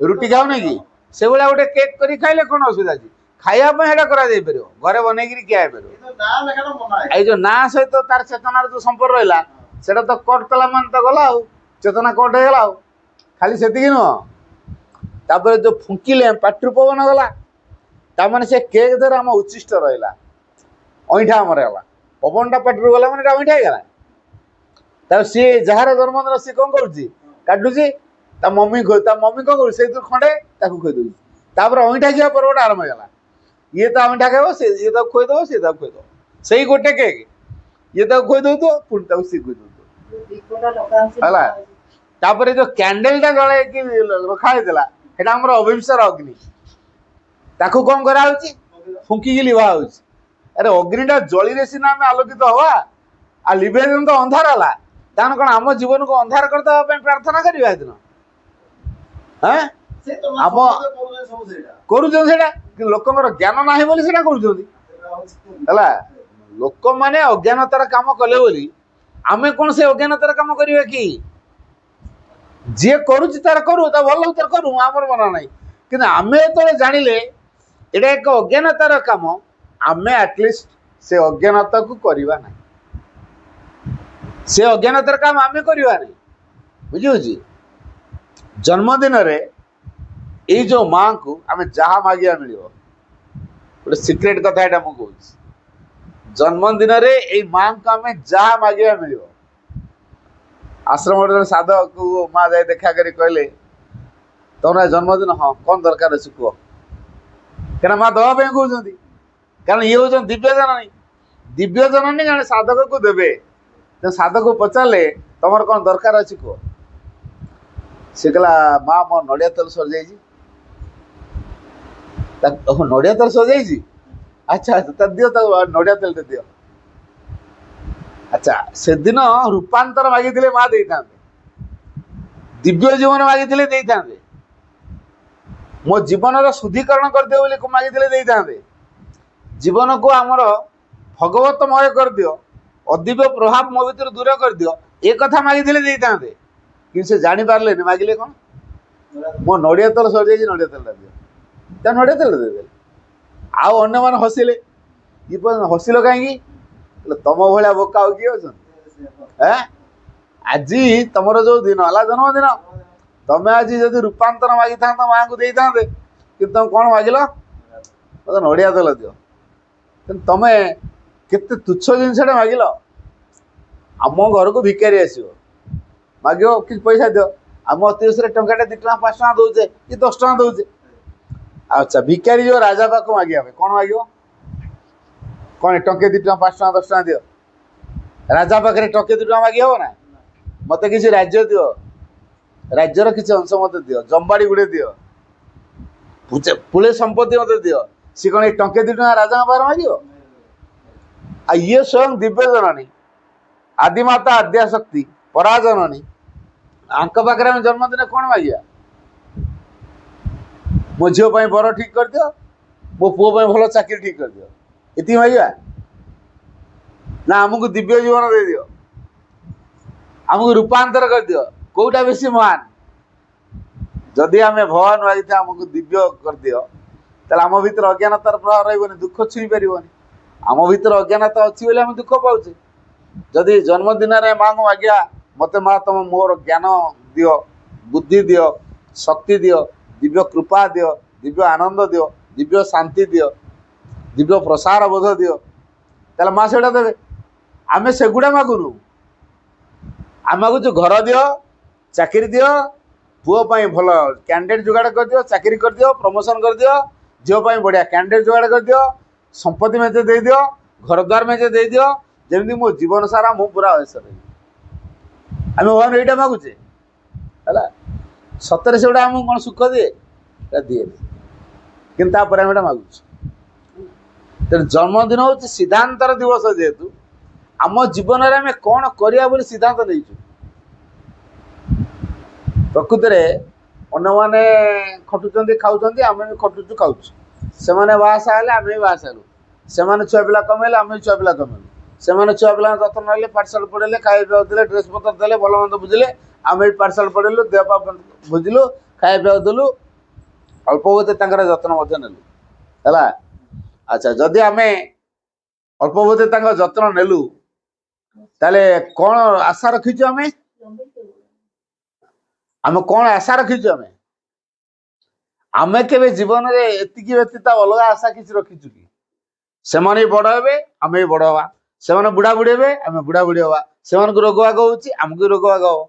ରୁଟି ଖାଉନି କି, ସେଭଳିଆ ଗୋଟେ କେକ୍ କରି ଖାଇଲେ କ'ଣ ଅସୁବିଧା ଅଛି? ଖାଇବା ପାଇଁ ସେଇଟା କରାଯାଇ ପାରିବ, ଘରେ ବନେଇକିରି ଖିଆ ହେଇପାରିବ। ଏଇ ଯୋଉ ନାଁ ସହିତ ତାର ଚେତନାର ଯୋଉ ସମ୍ପର୍କ ରହିଲା, ସେଟା ତ କଟ୍ କଲା ମାନେ ତ ଗଲା ଆଉ, ଚେତନା କଟ୍ ହେଇଗଲା ଆଉ। ଖାଲି ସେତିକି ନୁହଁ, ତାପରେ ଯୋଉ ଫୁଙ୍କିଲେ ପାଟିରୁ ପବନ ଗଲା, ତାମାନେ ସେ କେକ୍ ଧର ଆମ ଉଚ୍ଛିଷ୍ଟ ରହିଲା, ଅଇଁଠା ଆମର ହେଲା। ପବନଟା ପାଟିରୁ ଗଲା ମାନେ ଏଟା ଅଇଁଠା ହେଇଗଲା। ତାପରେ ସିଏ ଯାହାର ଜନ୍ମଦିନ ସିଏ କ'ଣ କରୁଛି? କାଟୁଛି। ତା ମମି କ'ଣ କରୁଛି? ସେଇଥିରୁ ଖଣ୍ଡେ ତାକୁ ଖୋଇଦଉଛି। ତାପରେ ଅଇଁଠା ଖିଆ ପର୍ବଟା ଆରମ୍ଭ ହେଇଗଲା। ଇଏ ତା ଅଇଁଠା ଖାଇବ, ଇଏ ତାକୁ ଖୋଇଦବ, ସିଏ ତାକୁ ଖୋଇଦବ। ସେଇ ଗୋଟେ କେକ୍ ଇଏ ତାକୁ ଖୋଇଦଉଥିବ, ପୁଣି ତାକୁ ସିଏ ଖୋଇଦଉଥିବ ହେଲା। ତାପରେ ଯୋଉ କ୍ୟାଣ୍ଡେଲଟା ଜଳେଇକି ରଖା ହେଇଥିଲା, ସେଟା ଆମର ଅଭିଂସାର ଅଗ୍ନି। ତାକୁ କ'ଣ କରାହଉଛି? ଫୁଙ୍କିକି ଲିଭା ହଉଛି। ଆରେ ଅଗ୍ନିଟା ଜଳିରେ ସିନା ଆମେ ଆଲୋକିତ ହବା, ଆଉ ଲିଭେଇ ଦିନ ତ ଅନ୍ଧାର ହେଲା। ତାହେଲେ କ'ଣ ଆମ ଜୀବନକୁ ଅନ୍ଧାର କରିଦେବା ପାଇଁ ପ୍ରାର୍ଥନା କରିବା ସେଦିନ? ଆମ କରୁଛନ୍ତି ସେଇଟା, ଲୋକଙ୍କର ଜ୍ଞାନ ନାହିଁ ବୋଲି ସେଇଟା କରୁଛନ୍ତି ହେଲା। ଲୋକମାନେ ଅଜ୍ଞାନତାର କାମ କଲେ ବୋଲି ଆମେ କ'ଣ ସେ ଅଜ୍ଞାନତାର କାମ କରିବା କି? ଯିଏ କରୁଛି ତାର କରୁ, ତା ଭଲ ତାର କରୁ, ଆମର ମନା ନାହିଁ। କିନ୍ତୁ ଆମେ ଯେତେବେଳେ ଜାଣିଲେ ଏଇଟା ଏକ ଅଜ୍ଞାନତାର କାମ, ଆମେ ଆଟଲିଷ୍ଟ ସେ ଅଜ୍ଞାନତାକୁ କରିବା ନାହିଁ। ସେ ଅଜ୍ଞାନତାର କାମ ଆମେ କରିବା ନାହିଁ, ବୁଝିହଉଛି? ଜନ୍ମଦିନରେ ଏଇ ଯୋଉ ମାଙ୍କୁ ଆମେ ଯାହା ମାଗିବା ମିଳିବ। ଗୋଟେ ସିକ୍ରେଟ କଥା ଏଇଟା ମୁଁ କହୁଛି, ଜନ୍ମଦିନରେ ଏଇ ମାଙ୍କୁ ଆମେ ଯାହା ମାଗିବା ମିଳିବ। ଆଶ୍ରମରେ ଜଣେ ସାଧକୁ ମା ଯାଇ ଦେଖା କରି କହିଲେ, ତମର ଜନ୍ମଦିନ? ହଁ, କ'ଣ ଦରକାର ଅଛି କୁହ। କାରଣ ମା ଦବା ପାଇଁ କହୁଛନ୍ତି, କାରଣ ଇଏ ହଉଛନ୍ତି ଦିବ୍ୟ ଜନନୀ। ଦିବ୍ୟ ଜନନୀ ଜଣେ ସାଧକକୁ ଦେବେ। ତେଣୁ ସାଧକୁ ପଚାରିଲେ, ତମର କ'ଣ ଦରକାର ଅଛି କୁହ। ସେ କହିଲା, ମା ମୋ ନଡ଼ିଆ ତେଲ ସରିଯାଇଛି। ନଡ଼ିଆ ତେଲ ସରିଯାଇଛି? ଆଚ୍ଛା ଆଚ୍ଛା, ତା ଦିଅ, ତାକୁ ନଡ଼ିଆ ତେଲଟେ ଦିଅ। ଆଚ୍ଛା, ସେଦିନ ରୂପାନ୍ତର ମାଗିଥିଲେ ମା ଦେଇଥାନ୍ତେ, ଦିବ୍ୟ ଜୀବନ ମାଗିଥିଲେ ଦେଇଥାନ୍ତେ, ମୋ ଜୀବନର ଶୁଦ୍ଧିକରଣ କରିଦିଅ ବୋଲି ମାଗିଥିଲେ ଦେଇଥାନ୍ତେ, ଜୀବନକୁ ଆମର ଭଗବତମୟ କରିଦିଅ, ଅଦିବ୍ୟ ପ୍ରଭାବ ମୋ ଭିତରୁ ଦୂର କରିଦିଅ, ଏ କଥା ମାଗିଥିଲେ ଦେଇଥାନ୍ତେ। କିନ୍ତୁ ସେ ଜାଣିପାରିଲେନି, ମାଗିଲେ କ'ଣ? ମୋ ନଡ଼ିଆ ତେଲ ସରିଯାଇଛି, ନଡ଼ିଆ ତେଲଟା ଦିଅ। ତା ନଡ଼ିଆ ତେଲ ଦେଇଦେଲେ। ଆଉ ଅନ୍ୟମାନେ ହସିଲେ। ଇଏ ହସିଲ କାହିଁକି? ତମ ଭଳିଆ ବୋକା ଆଉ କିଏ ଅଛନ୍ତି? ଆଜି ତମର ଯୋଉ ଦିନ ହେଲା ଜନ୍ମଦିନ, ତମେ ଆଜି ଯଦି ରୂପାନ୍ତର ମାଗିଥାନ୍ତ ମାଆଙ୍କୁ ଦେଇଥାନ୍ତେ, କିନ୍ତୁ ତମେ କ'ଣ ମାଗିଲ? ମତେ ନଡ଼ିଆ ତେଲ ଦିଅ। କିନ୍ତୁ ତମେ କେତେ ତୁଚ୍ଛ ଜିନିଷଟା ମାଗିଲ। ଆମ ଘରକୁ ଭିକାରୀ ଆସିବ, ମାଗିବ କିଛି ପଇସା ଦିଅ, ଆମ ଅତିବଶରେ ଟଙ୍କାଟେ 2 ଟଙ୍କା 5 ଟଙ୍କା ଦଉଛେ କି 10 ଟଙ୍କା ଦଉଛେ। ଆଚ୍ଛା, ଭିକାରୀ ଯୋଉ ରାଜା ପାଖକୁ ମାଗିବା ପାଇଁ କ'ଣ ମାଗିବ? କ'ଣ ଟଙ୍କେ 2 ଟଙ୍କା 5 ଟଙ୍କା 10 ଟଙ୍କା ଦିଅ? ରାଜା ପାଖରେ ଟଙ୍କେ 2 ଟଙ୍କା ମାଗି ହବ ନା? ମତେ କିଛି ରାଜ୍ୟ ଦିଅ, ରାଜ୍ୟର କିଛି ଅଂଶ ମତେ ଦିଅ, ଜମ୍ବାଡ଼ି ଗୁଡ଼େ ଦିଅ, ପୁଳେ ସମ୍ପତ୍ତି ମତେ ଦିଅ। ସିଏ କ'ଣ ଏଇ ଟଙ୍କେ 2 ଟଙ୍କା ରାଜାଙ୍କ ପାଖରେ ମାଗିବ? ଆଉ ଇଏ ସ୍ୱୟଂ ଦିବ୍ୟ ଜନନୀ, ଆଦିମାତା ଆଦ୍ୟାଶକ୍ତି ପରାଜନନୀ, ଆଙ୍କ ପାଖରେ ଆମେ ଜନ୍ମଦିନ କ'ଣ ମାଗିବା? ମୋ ଝିଅ ପାଇଁ ବର ଠିକ୍ କରିଦିଅ, ମୋ ପୁଅ ପାଇଁ ଭଲ ଚାକିରି ଠିକ୍ କରିଦିଅ, ଏତିକି ମାଗିବା ନା? ଆମକୁ ଦିବ୍ୟ ଜୀବନ ଦେଇଦିଅ, ଆମକୁ ରୂପାନ୍ତର କରିଦିଅ, କୋଉଟା ବେଶୀ ମହାନ? ଯଦି ଆମେ ଭଗବାନ ମାଗିଥିବା ଆମକୁ ଦିବ୍ୟ କରିଦିଅ, ତାହେଲେ ଆମ ଭିତରେ ଅଜ୍ଞାନତାର ପ୍ରଭାବ ରହିବନି, ଦୁଃଖ ଛୁଇଁ ପାରିବନି। ଆମ ଭିତରେ ଅଜ୍ଞାନତା ଅଛି ବୋଲି ଆମେ ଦୁଃଖ ପାଉଛେ। ଯଦି ଜନ୍ମଦିନରେ ମାଆଙ୍କୁ ମାଗିବା, ମତେ ମା ତମ ମୋର ଜ୍ଞାନ ଦିଅ, ବୁଦ୍ଧି ଦିଅ, ଶକ୍ତି ଦିଅ, ଦିବ୍ୟ କୃପା ଦିଅ, ଦିବ୍ୟ ଆନନ୍ଦ ଦିଅ, ଦିବ୍ୟ ଶାନ୍ତି ଦିଅ, ଦିବ୍ୟ ପ୍ରସାର ବୋଧ ଦିଅ, ତାହେଲେ ମା ସେଗୁଡ଼ା ଦେବେ। ଆମେ ସେଗୁଡ଼ା ମାଗୁନୁ। ଆମେ ମାଗୁଛୁ ଘର ଦିଅ, ଚାକିରି ଦିଅ, ପୁଅ ପାଇଁ ଭଲ କ୍ୟାଣ୍ଡିଡେଟ୍ ଯୋଗାଡ଼ କରିଦିଅ, ଚାକିରି କରିଦିଅ, ପ୍ରମୋସନ୍ କରିଦିଅ, ଝିଅ ପାଇଁ ବଢ଼ିଆ କ୍ୟାଣ୍ଡିଡେଟ୍ ଯୋଗାଡ଼ କରିଦିଅ, ସମ୍ପତ୍ତି ମେଞ୍ଚେ ଦେଇଦିଅ, ଘରଦ୍ୱାର ମେଞ୍ଚେ ଦେଇଦିଅ, ଯେମିତି ମୋ ଜୀବନ ସାରା ମୁଁ ପୁରା ଅୟସ ରହିବି। ଆମେ ଭଗବାନ ଏଇଟା ମାଗୁଛେ ହେଲା। ସତରେ ସେଗୁଡ଼ା ଆମକୁ କ'ଣ ସୁଖ ଦିଏ? ଏଟା ଦିଏନି, କିନ୍ତୁ ତାପରେ ଆମେ ଏଟା ମାଗୁଛୁ। ତେଣୁ ଜନ୍ମଦିନ ହେଉଛି ସିଦ୍ଧାନ୍ତର ଦିବସ। ଯେହେତୁ ଆମ ଜୀବନରେ ଆମେ କ'ଣ କରିବା ବୋଲି ସିଦ୍ଧାନ୍ତ ନେଇଛୁ। ପ୍ରକୃତରେ ଅନ୍ୟମାନେ ଖଟୁଛନ୍ତି ଖାଉଛନ୍ତି, ଆମେ ବି ଖଟୁଛୁ ଖାଉଛୁ। ସେମାନେ ବାହାସା ହେଲେ ଆମେ ବି ବାହାସା ହେଲୁ। ସେମାନେ ଛୁଆ ପିଲା କମେଇଲେ, ଆମେ ବି ଛୁଆ ପିଲା କମେଇଲୁ। ସେମାନେ ଛୁଆ ପିଲାଙ୍କ ଯତ୍ନ ନେଲେ, ପାଠଶାଠ ପଢ଼େଇଲେ, ଖାଇବା ପିଇବାକୁ ଦେଲେ, ଡ୍ରେସ୍ ପତ୍ର ଦେଲେ, ଭଲ ମନ୍ଦ ବୁଝିଲେ। ଆମେ ବି ପାଠଶାଠ ପଢ଼େଇଲୁ, ଦେହ ପା ବୁଝିଲୁ, ଖାଇବା ପିଇବାକୁ ଦେଲୁ, ଅଳ୍ପ ବହୁତ ତାଙ୍କର ଯତ୍ନ ମଧ୍ୟ ନେଲୁ ହେଲା। ଆଚ୍ଛା, ଯଦି ଆମେ ଅଳ୍ପ ବହୁତ ତାଙ୍କ ଯତ୍ନ ନେଲୁ, ତାହେଲେ କ'ଣ ଆଶା ରଖିଛୁ? ଆମେ କ'ଣ ଆଶା ରଖିଛୁ? ଆମେ କେବେ ଜୀବନରେ ଏତିକି ବ୍ୟତୀତ ଅଲଗା ଆଶା କିଛି ରଖିଛୁ କି? ସେମାନେ ବି ବଡ଼ ହେବେ, ଆମେ ବି ବଡ଼ ହବା। ସେମାନେ ବୁଢ଼ା ବୁଢ଼ୀ ହେବେ, ଆମେ ବୁଢ଼ା ବୁଢ଼ୀ ହବା। ସେମାନଙ୍କୁ ରୋଗ ବାଗ ହଉଛି, ଆମକୁ ବି ରୋଗ ବାଗ ହବ।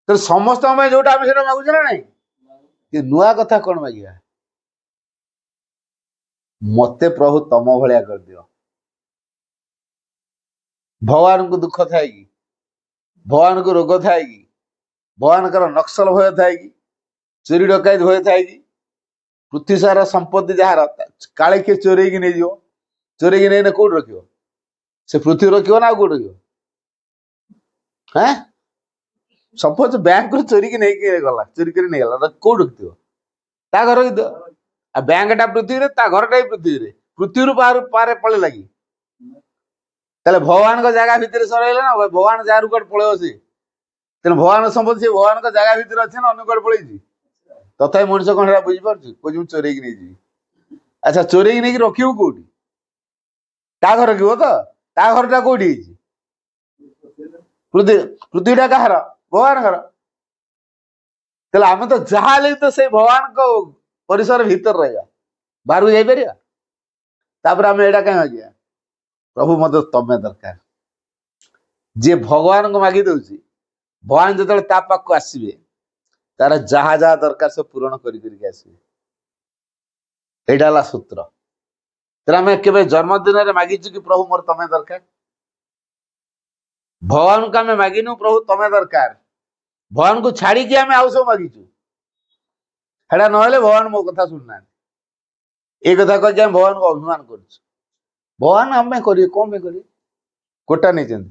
ତେଣୁ ସମସ୍ତଙ୍କ ପାଇଁ ଯୋଉଟା ଆମେ ସେଟା ମାଗୁଛେ ନା ନାଇଁ? କି ନୂଆ କଥା କ'ଣ ମାଗିବା? ମତେ ପ୍ରଭୁ ତମ ଭଳିଆ କରିଦିଅ। ଭଗବାନଙ୍କୁ ଦୁଃଖ ଥାଏ କି? ଭଗବାନଙ୍କୁ ରୋଗ ଥାଏ କି? ଭଗବାନଙ୍କର ନକ୍ସଲ ଭୟ ଥାଏ କି? ଚୋରି ଡକାୟତ ଭୟ ଥାଏ କି? ପୃଥ୍ୱୀ ସାରା ସମ୍ପତ୍ତି ଯାହାର, କାଳେ କିଏ ଚୋରେଇକି ନେଇଯିବ। ଚୋରେଇକି ନେଇନେ କୋଉଠି ରଖିବ? ସେ ପୃଥ୍ୱୀ ରଖିବ ନା ଆଉ କୋଉଠି ରଖିବ? ସପୋଜ ବ୍ୟାଙ୍କରୁ ଚୋରିକି ନେଇକି ଗଲା, ଚୋରି କରି ନେଇଗଲା, କୋଉଠି ରଖିଥିବ? ତା ଘର ରଖିଥିବ। ଆଉ ବ୍ୟାଙ୍କଟା ପୃଥ୍ୱୀରେ, ତା ଘରଟା ବି ପୃଥ୍ୱୀରେ। ପୃଥ୍ୱୀରୁ ପାରେ ପଳେଇଲା କି? ତାହେଲେ ଭଗବାନଙ୍କ ଜାଗା ଭିତରେ ସରେଇଲେ ନା, ଭଗବାନ ଯାହାର କୁଆଡେ ପଳେଇବ ସେ? ତେଣୁ ଭଗବାନଙ୍କ ସମ୍ପତ୍ତି ସେ ଭଗବାନଙ୍କ ଜାଗା ଭିତରେ ଅଛି ନା ଅନ୍ୟ କୁଆଡେ ପଳେଇଛି? ତଥାପି ମଣିଷ କ'ଣ ସେଟା ବୁଝିପାରୁଛି? କହୁଛି ମୁଁ ଚୋରେଇକି ନେଇଯିବି। ଆଚ୍ଛା, ଚୋରେଇକି ନେଇକି ରଖିବୁ କୋଉଠି? ତା ଘର ରଖିବ ତ? ତା ଘରଟା କୋଉଠି ହେଇଛି? ପୃଥ୍ୱୀଟା କାହାର? ଭଗବାନଙ୍କର। ତାହେଲେ ଆମେ ତ ଯାହା ହେଲେ ତ ସେଇ ଭଗବାନଙ୍କ ପରିସର ଭିତରେ ରହିବା, ବାହାରକୁ ଯାଇପାରିବା? ତାପରେ ଆମେ ଏଇଟା କାହିଁ ମାଗିବା? ପ୍ରଭୁ ମତେ ତମେ ଦରକାର। ଯିଏ ଭଗବାନଙ୍କୁ ମାଗି ଦଉଛି, ଭଗବାନ ଯେତେବେଳେ ତା ପାଖକୁ ଆସିବେ, ତାର ଯାହା ଯାହା ଦରକାର ସବୁ ପୂରଣ କରିକି ଆସିବେ। ଏଇଟା ହେଲା ସୂତ୍ର। ତେଣୁ ଆମେ କେବେ ଜନ୍ମଦିନରେ ମାଗିଛୁ କି ପ୍ରଭୁ ମୋର ତମେ ଦରକାର? ଭଗବାନଙ୍କୁ ଆମେ ମାଗିନୁ ପ୍ରଭୁ ତମେ ଦରକାର। ଭଗବାନଙ୍କୁ ଛାଡିକି ଆମେ ଆଉ ସବୁ ମାଗିଛୁ। ସେଟା ନହେଲେ ଭଗବାନ ମୋ କଥା ଶୁଣୁନାହାନ୍ତି। ଏଇ କଥା କହିକି ଆମେ ଭଗବାନଙ୍କୁ ଅଭିମାନ କରୁଛୁ। ଭଗବାନ ଆମ ପାଇଁ କରିବେ, କ'ଣ ପାଇଁ କରିବେ? କୋଟା ନେଇଛନ୍ତି।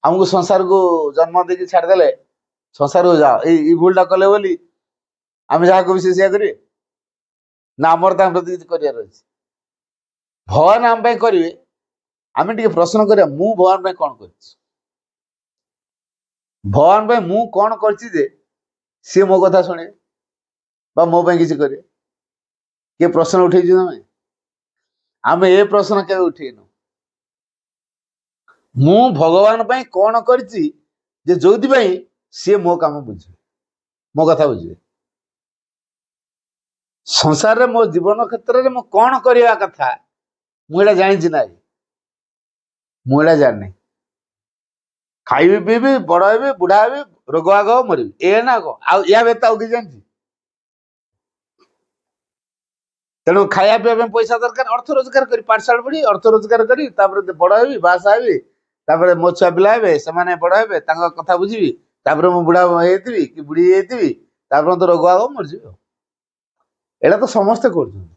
ଆମକୁ ସଂସାରକୁ ଜନ୍ମ ଦେଇକି ଛାଡ଼ିଦେଲେ, ସଂସାରକୁ ଯାଅ, ଏଇ ଭୁଲଟା କଲେ ବୋଲି ଆମେ ଯାହା କହିବୁ ସେ ସେଇଆ କରିବେ ନା? ଆମର ତାଙ୍କ ପ୍ରତି କିଛି କରିବାର ଅଛି? ଭଗବାନ ଆମ ପାଇଁ କରିବେ। ଆମେ ଟିକେ ପ୍ରଶ୍ନ କରିବା, ମୁଁ ଭଗବାନ ପାଇଁ କ'ଣ କରିଛି? ଭଗବାନ ପାଇଁ ମୁଁ କ'ଣ କରିଛି ଯେ ସିଏ ମୋ କଥା ଶୁଣିବେ ବା ମୋ ପାଇଁ କିଛି କରିବେ? କିଏ ପ୍ରଶ୍ନ ଉଠେଇଛୁ ତମେ? ଆମେ ଏ ପ୍ରଶ୍ନ କେବେ ଉଠେଇନୁ। ମୁଁ ଭଗବାନ ପାଇଁ କ'ଣ କରିଛି ଯେ ଯୋଉଥିପାଇଁ ସିଏ ମୋ କାମ ବୁଝିବେ, ମୋ କଥା ବୁଝିବେ। ସଂସାରରେ ମୋ ଜୀବନ କ୍ଷେତ୍ରରେ ମୁଁ କ'ଣ କରିବା କଥା ମୁଁ ଏଇଟା ଜାଣିଛି ନା? ମୁଁ ଏଇଟା ଜାଣିନି। ଖାଇବି, ପିଇବି, ବଡ଼ ହେବି, ବୁଢ଼ା ହେବି, ରୋଗ ବାଗ ହବ, ମରିବି, ଏ ନା କ'ଣ? ଆଉ ୟା ବ୍ୟତୀତ ଆଉ କିଛି ଜାଣିଛି? ତେଣୁ ଖାଇବା ପିଇବା ପାଇଁ ପଇସା ଦରକାର, ଅର୍ଥ ରୋଜଗାର କରି, ପାଠଶାଠ ପଢି ଅର୍ଥ ରୋଜଗାର କରି, ତାପରେ ବଡ଼ ହେବି, ବାହାସା ହେବି, ତାପରେ ମୋ ଛୁଆ ପିଲା ହେବେ, ସେମାନେ ବଡ଼ ହେବେ, ତାଙ୍କ କଥା ବୁଝିବି, ତାପରେ ମୁଁ ବୁଢ଼ା ହେଇଥିବି କି ବୁଢ଼ୀ ହେଇଥିବି, ତାପରେ ତ ରୋଗ ହବ, ମରିଯିବି। ଏଇଟା ତ ସମସ୍ତେ କରୁଛନ୍ତି।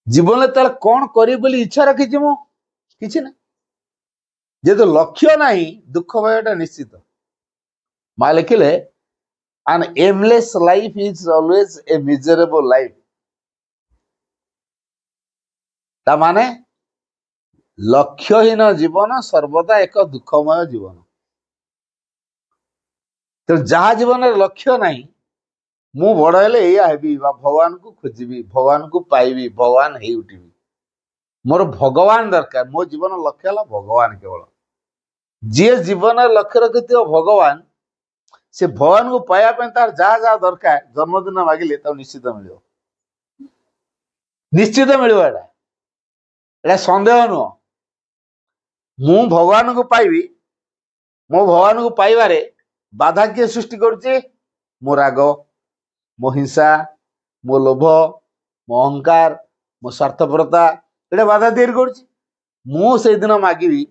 ଜୀବନରେ ତାହେଲେ କ'ଣ କରିବି ବୋଲି ଇଚ୍ଛା ରଖିଛି ମୁଁ? କିଛି ନାହିଁ। ଯେହେତୁ ଲକ୍ଷ୍ୟ ନାହିଁ, ଦୁଃଖ ଭୟଟା ନିଶ୍ଚିତ। ମା ଲେଖିଲେ, an aimless life is always a miserable life। ତା ମାନେ ଲକ୍ଷ୍ୟହୀନ ଜୀବନ ସର୍ବଦା ଏକ ଦୁଃଖମୟ ଜୀବନ। ତେଣୁ ଯାହା ଜୀବନରେ ଲକ୍ଷ୍ୟ ନାହିଁ, ମୁଁ ବଡ଼ ହେଲେ ଏଇଆ ହେବି ବା ଭଗବାନଙ୍କୁ ଖୋଜିବି, ଭଗବାନଙ୍କୁ ପାଇବି, ଭଗବାନ ହେଇ ଉଠିବି, ମୋର ଭଗବାନ ଦରକାର। ମୋ ଜୀବନ ଲକ୍ଷ୍ୟ ହେଲା ଭଗବାନ କେବଳ। ଯିଏ ଜୀବନରେ ଲକ୍ଷ୍ୟ ରଖିଥିବ ଭଗବାନ, से भगवान को पाइबा तार जहाँ जहाँ दरकार जन्मदिन मागिले निश्चित मिल निश्चित मिल एटा सन्देह नुह मु भगवान को पाइबी मो भगवान को पाइबारे बाधा किए सृष्टि करुचे मो राग मो हिंसा मो लोभ मो अहंकार मो स्वार्थपरता एटा बाधा तैयारी करुचे मु से दिन मागिबी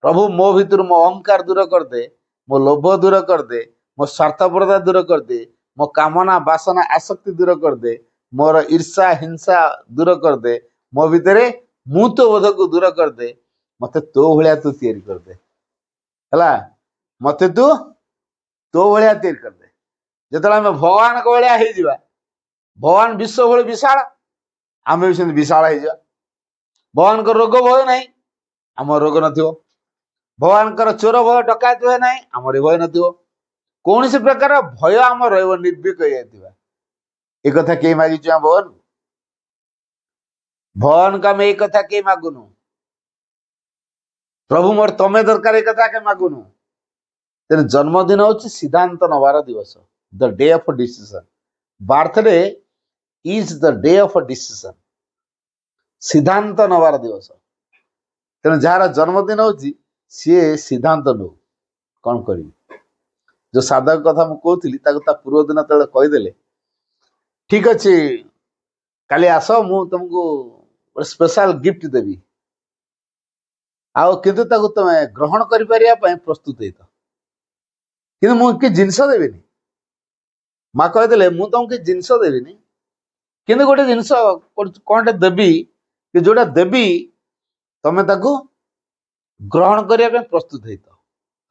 प्रभु मो भितर मो अहंकार दूर करदे मो लोभ दूर करदे मो स्वार्थपरता दूर करदे मो कामना वासना आसक्ति दूर करदे मोर ईर्षा हिंसा दूर करदे मो भितरे मु तो बोध को दूर करदे मते तो भलिया तू तैयारी करदे हला मते तू तो भलिया तैयारी करदे जेतला हम भगवान को भलिया हे जिवा भगवान विश्व भली विशाल आमे भी सेंति विशाल हे जिवा भगवान को रोग भय नहीं आम रोग नथिबो भगवान चोर भय डकायत भय नहीं आमर भय नथिबो कौन सी प्रकार भय आम रहिबो निर्भीक हो जाइतिबा ए कथा के मागिछु हम भगवान भगवान का में ए कथा के मागुनु प्रभु मोर तमे दरकार ए कथा के मागुनु तेरे जन्मदिन होछि सिद्धांत नवार दिवस the day of decision birthday is the day of decision सिद्धांत नवार दिवस तेणु जार जन्मदिन होछि सी सिद्धांत नो कौन करी जो साधक कथा मु कहूली पूर्व दिन तले कहीदेले ठीक अच्छे काली आस मु तुमको स्पेशल गिफ्ट देवी आउ किंतु ताकू तुम ग्रहण कर प्रस्तुत है कि मुझे जिनस देवी माँ कहीदेले मु तुमको जिनस देवी कि गोटे जिनस कौन देवी कि जोटा देवी तमें ताकू ग्रहण करने प्रस्तुत है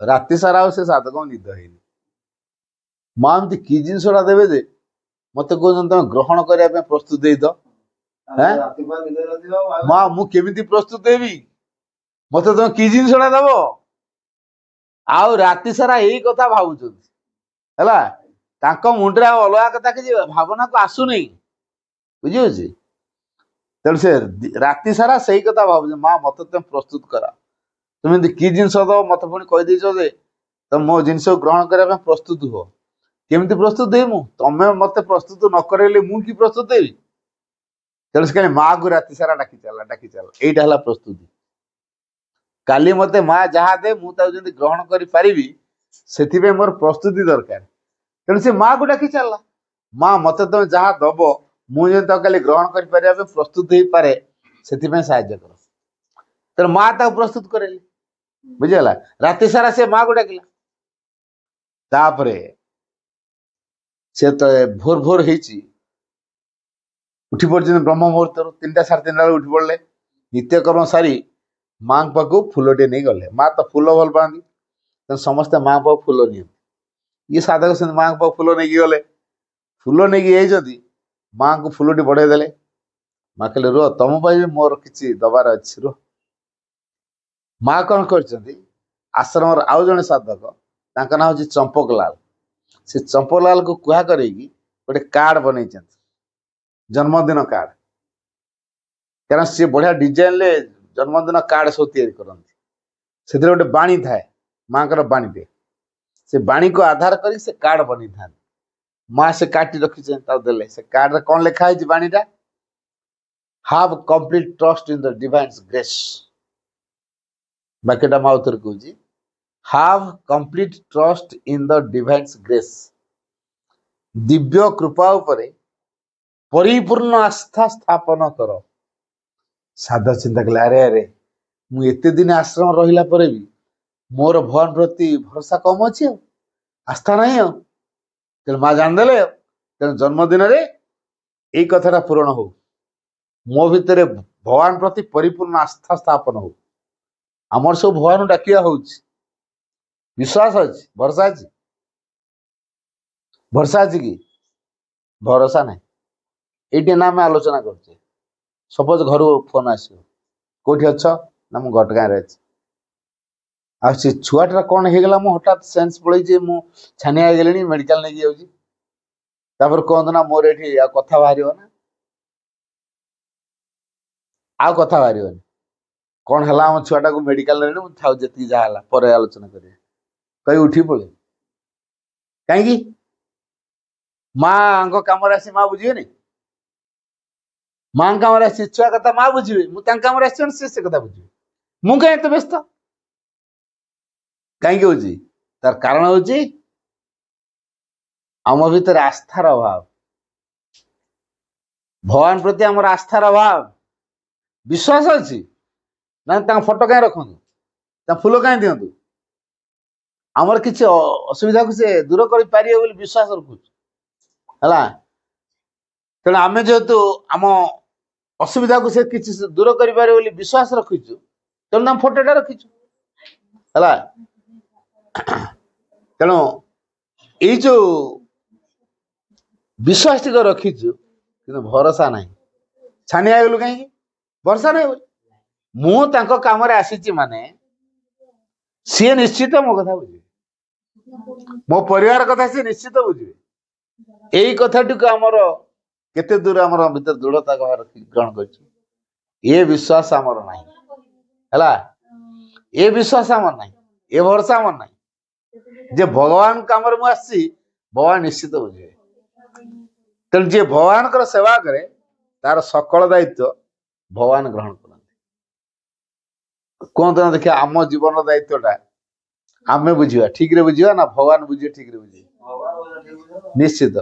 राति सारा से साधक निद है माँ एमती कि जिनसा देवे जे मत कहते तुम ग्रहण करने प्रस्तुत है माँ मुझे प्रस्तुत देवी मत तुम कि जिनसा दब आउ राति सारा यही कथा भावुं मुंडे अलग कथा कि भावना को आसुनी बुझे तेणु से राति सारा से कथा भाव माँ मत तुम प्रस्तुत करा तुम कि जिनस दब मत पुणी कहीदेच तुम मो जिनस ग्रहण करने प्रस्तुत हो केमती प्रस्तुत देवी तमें मत प्रस्तुत न करे मुझे प्रस्तुत देवी तेणु से माँ को राति सारा डाकी चला यहीटा प्रस्तुति काली मते माँ जहाँ दे मुझे ग्रहण करी से मोर प्रस्तुति दरकार तेणु से माँ को डाकी चलला माँ मत तुम जहाँ दब मुझे काली ग्रहण कर प्रस्तुत हो पारे से साहाय्य कर तेणु माँ तक प्रस्तुत करे बुझेगा राति सारा से माँ को डाकिला तापरे से तो भोर भोर उठी पड़े ब्रह्म मुहूर्त 3टा 3:30 उठी पड़े नित्यकर्म सारी माँ पाक फूलटे नहीं गले माँ तो फूल भल पाती तो समस्ते माँ पाक फूल नि ये साधक से माँ पाक फूल नहीं गले फूल नहीं जाती माँ को फूलटी बढ़ाई देले माँ कहले रुह तुम भी मोर किसी दबार अच्छी रुह माँ कौन कर आश्रम आउ जड़े साधक ना हूँ चंपकलाल से चंपकलाल को कुहा कर गोटे कार्ड बन जन्मदिन कार्ड कारण सी बढ़िया डिजाइन ले जन्मदिन कार्ड सब करते गोटे बाणी थाए माँ को बाणीटे से बाणी को आधार कर से कार्ड बनी था माँ से काटी रखी देले से कार्ड कौन लिखाई बाणीटा have complete trust in the divine grace बाकीटा माउथर कहूँ have complete trust in the divine grace दिव्य कृपा उपरे परिपूर्ण आस्था स्थापन कर साधा चिंता कले अरे अरे मुझे दिन आश्रम रहा भी मोर भगवान प्रति भरोसा कम अच्छी आस्था नहीं तेल माँ जानदे तेणु जन्मदिन यही कथा पूरण हो मो भितर भगवान प्रति परिपूर्ण आस्था स्थापन हो आमर सब भगवान डाकिया हो विश्वास अच्छी भरोसा अच्छी कि भरोसा नहीं ये ना आम आलोचना कर सपोज घर फोन आस कौटी अच्छ ना मु घटगाँ अच्छी छुआटा कौन होगला मु हठात सेन्स पड़े मुझे छानिया गली मेडिकल नहीं जाऊपर कहते ना मोर ये कथा बाहर ना आउ कथा बाहर कौन है आम छुआटा को मेडिकल नहीं था जी जहाँ पर आलोचना कर कहीं उठी पड़े कहीं माँ कम माँ बुझे माँ कम छुआ कथा माँ बुझे मुझे कम से कथा बुझे मु कहीं व्यस्त कहीं हूँ तार कारण हूँ आम भीतर आस्थार अभाव भगवान प्रति आम आस्थार अभाव विश्वास अच्छी ना फोटो कहीं रखु फूल कहीं दिंतु आमर किसी असुविधा को से दूर कर विश्वास रखु है तेना आम जेहेतु आम असुविधा को से किसी दूर कर विश्वास रखीचु तेणु फोटोटा रखीचु है तेणु ये जो विश्वास टिक रखीचु कि भरोसा ना छानिया गलु कहीं भरोसा नहीं मुझे कम आसी माने सी निश्चित मो कथा बुझे मो परिवार कथा सी निश्चित बुझे यही कथाटी को आमर केते दूर आमर भीतर दृढ़ता ग्रहण कर विश्वास आमर ना ये विश्वास आमर ना ये भरोसा आमर ना जे भगवान कम मुझे भगवान निश्चित बुझे तेणु जी भगवान कर सेवा करे तार सकल दायित्व भगवान ग्रहण करते कहते ना देखिए आम जीवन दायित्वटा आम बुझा ठीक रे बुझा ना भगवान बुझे ठीक रे बुझे निश्चित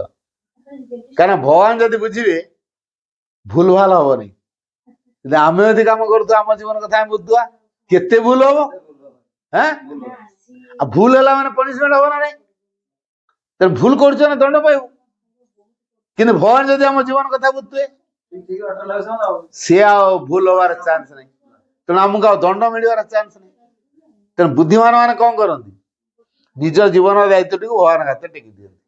कारण भगवान जदि बुझे भूल भाल हबनी आम यदि कम करूँ आम जीवन कथा बुझुआ केते भूल हम हैं भूल है माने पनिशमेंट हम ना नहीं तेरे भूल कर दंड पाइबू कि भगवान जदि आम जीवन कथा बुझे सी आ भूल हबार चांस नहीं तेणु आमको दंड मिलवार चांस नहीं तेणु बुद्धिमान मैंने कौन करती निज जीवन दायित्व टी भगवान हाथ टेकी दिखती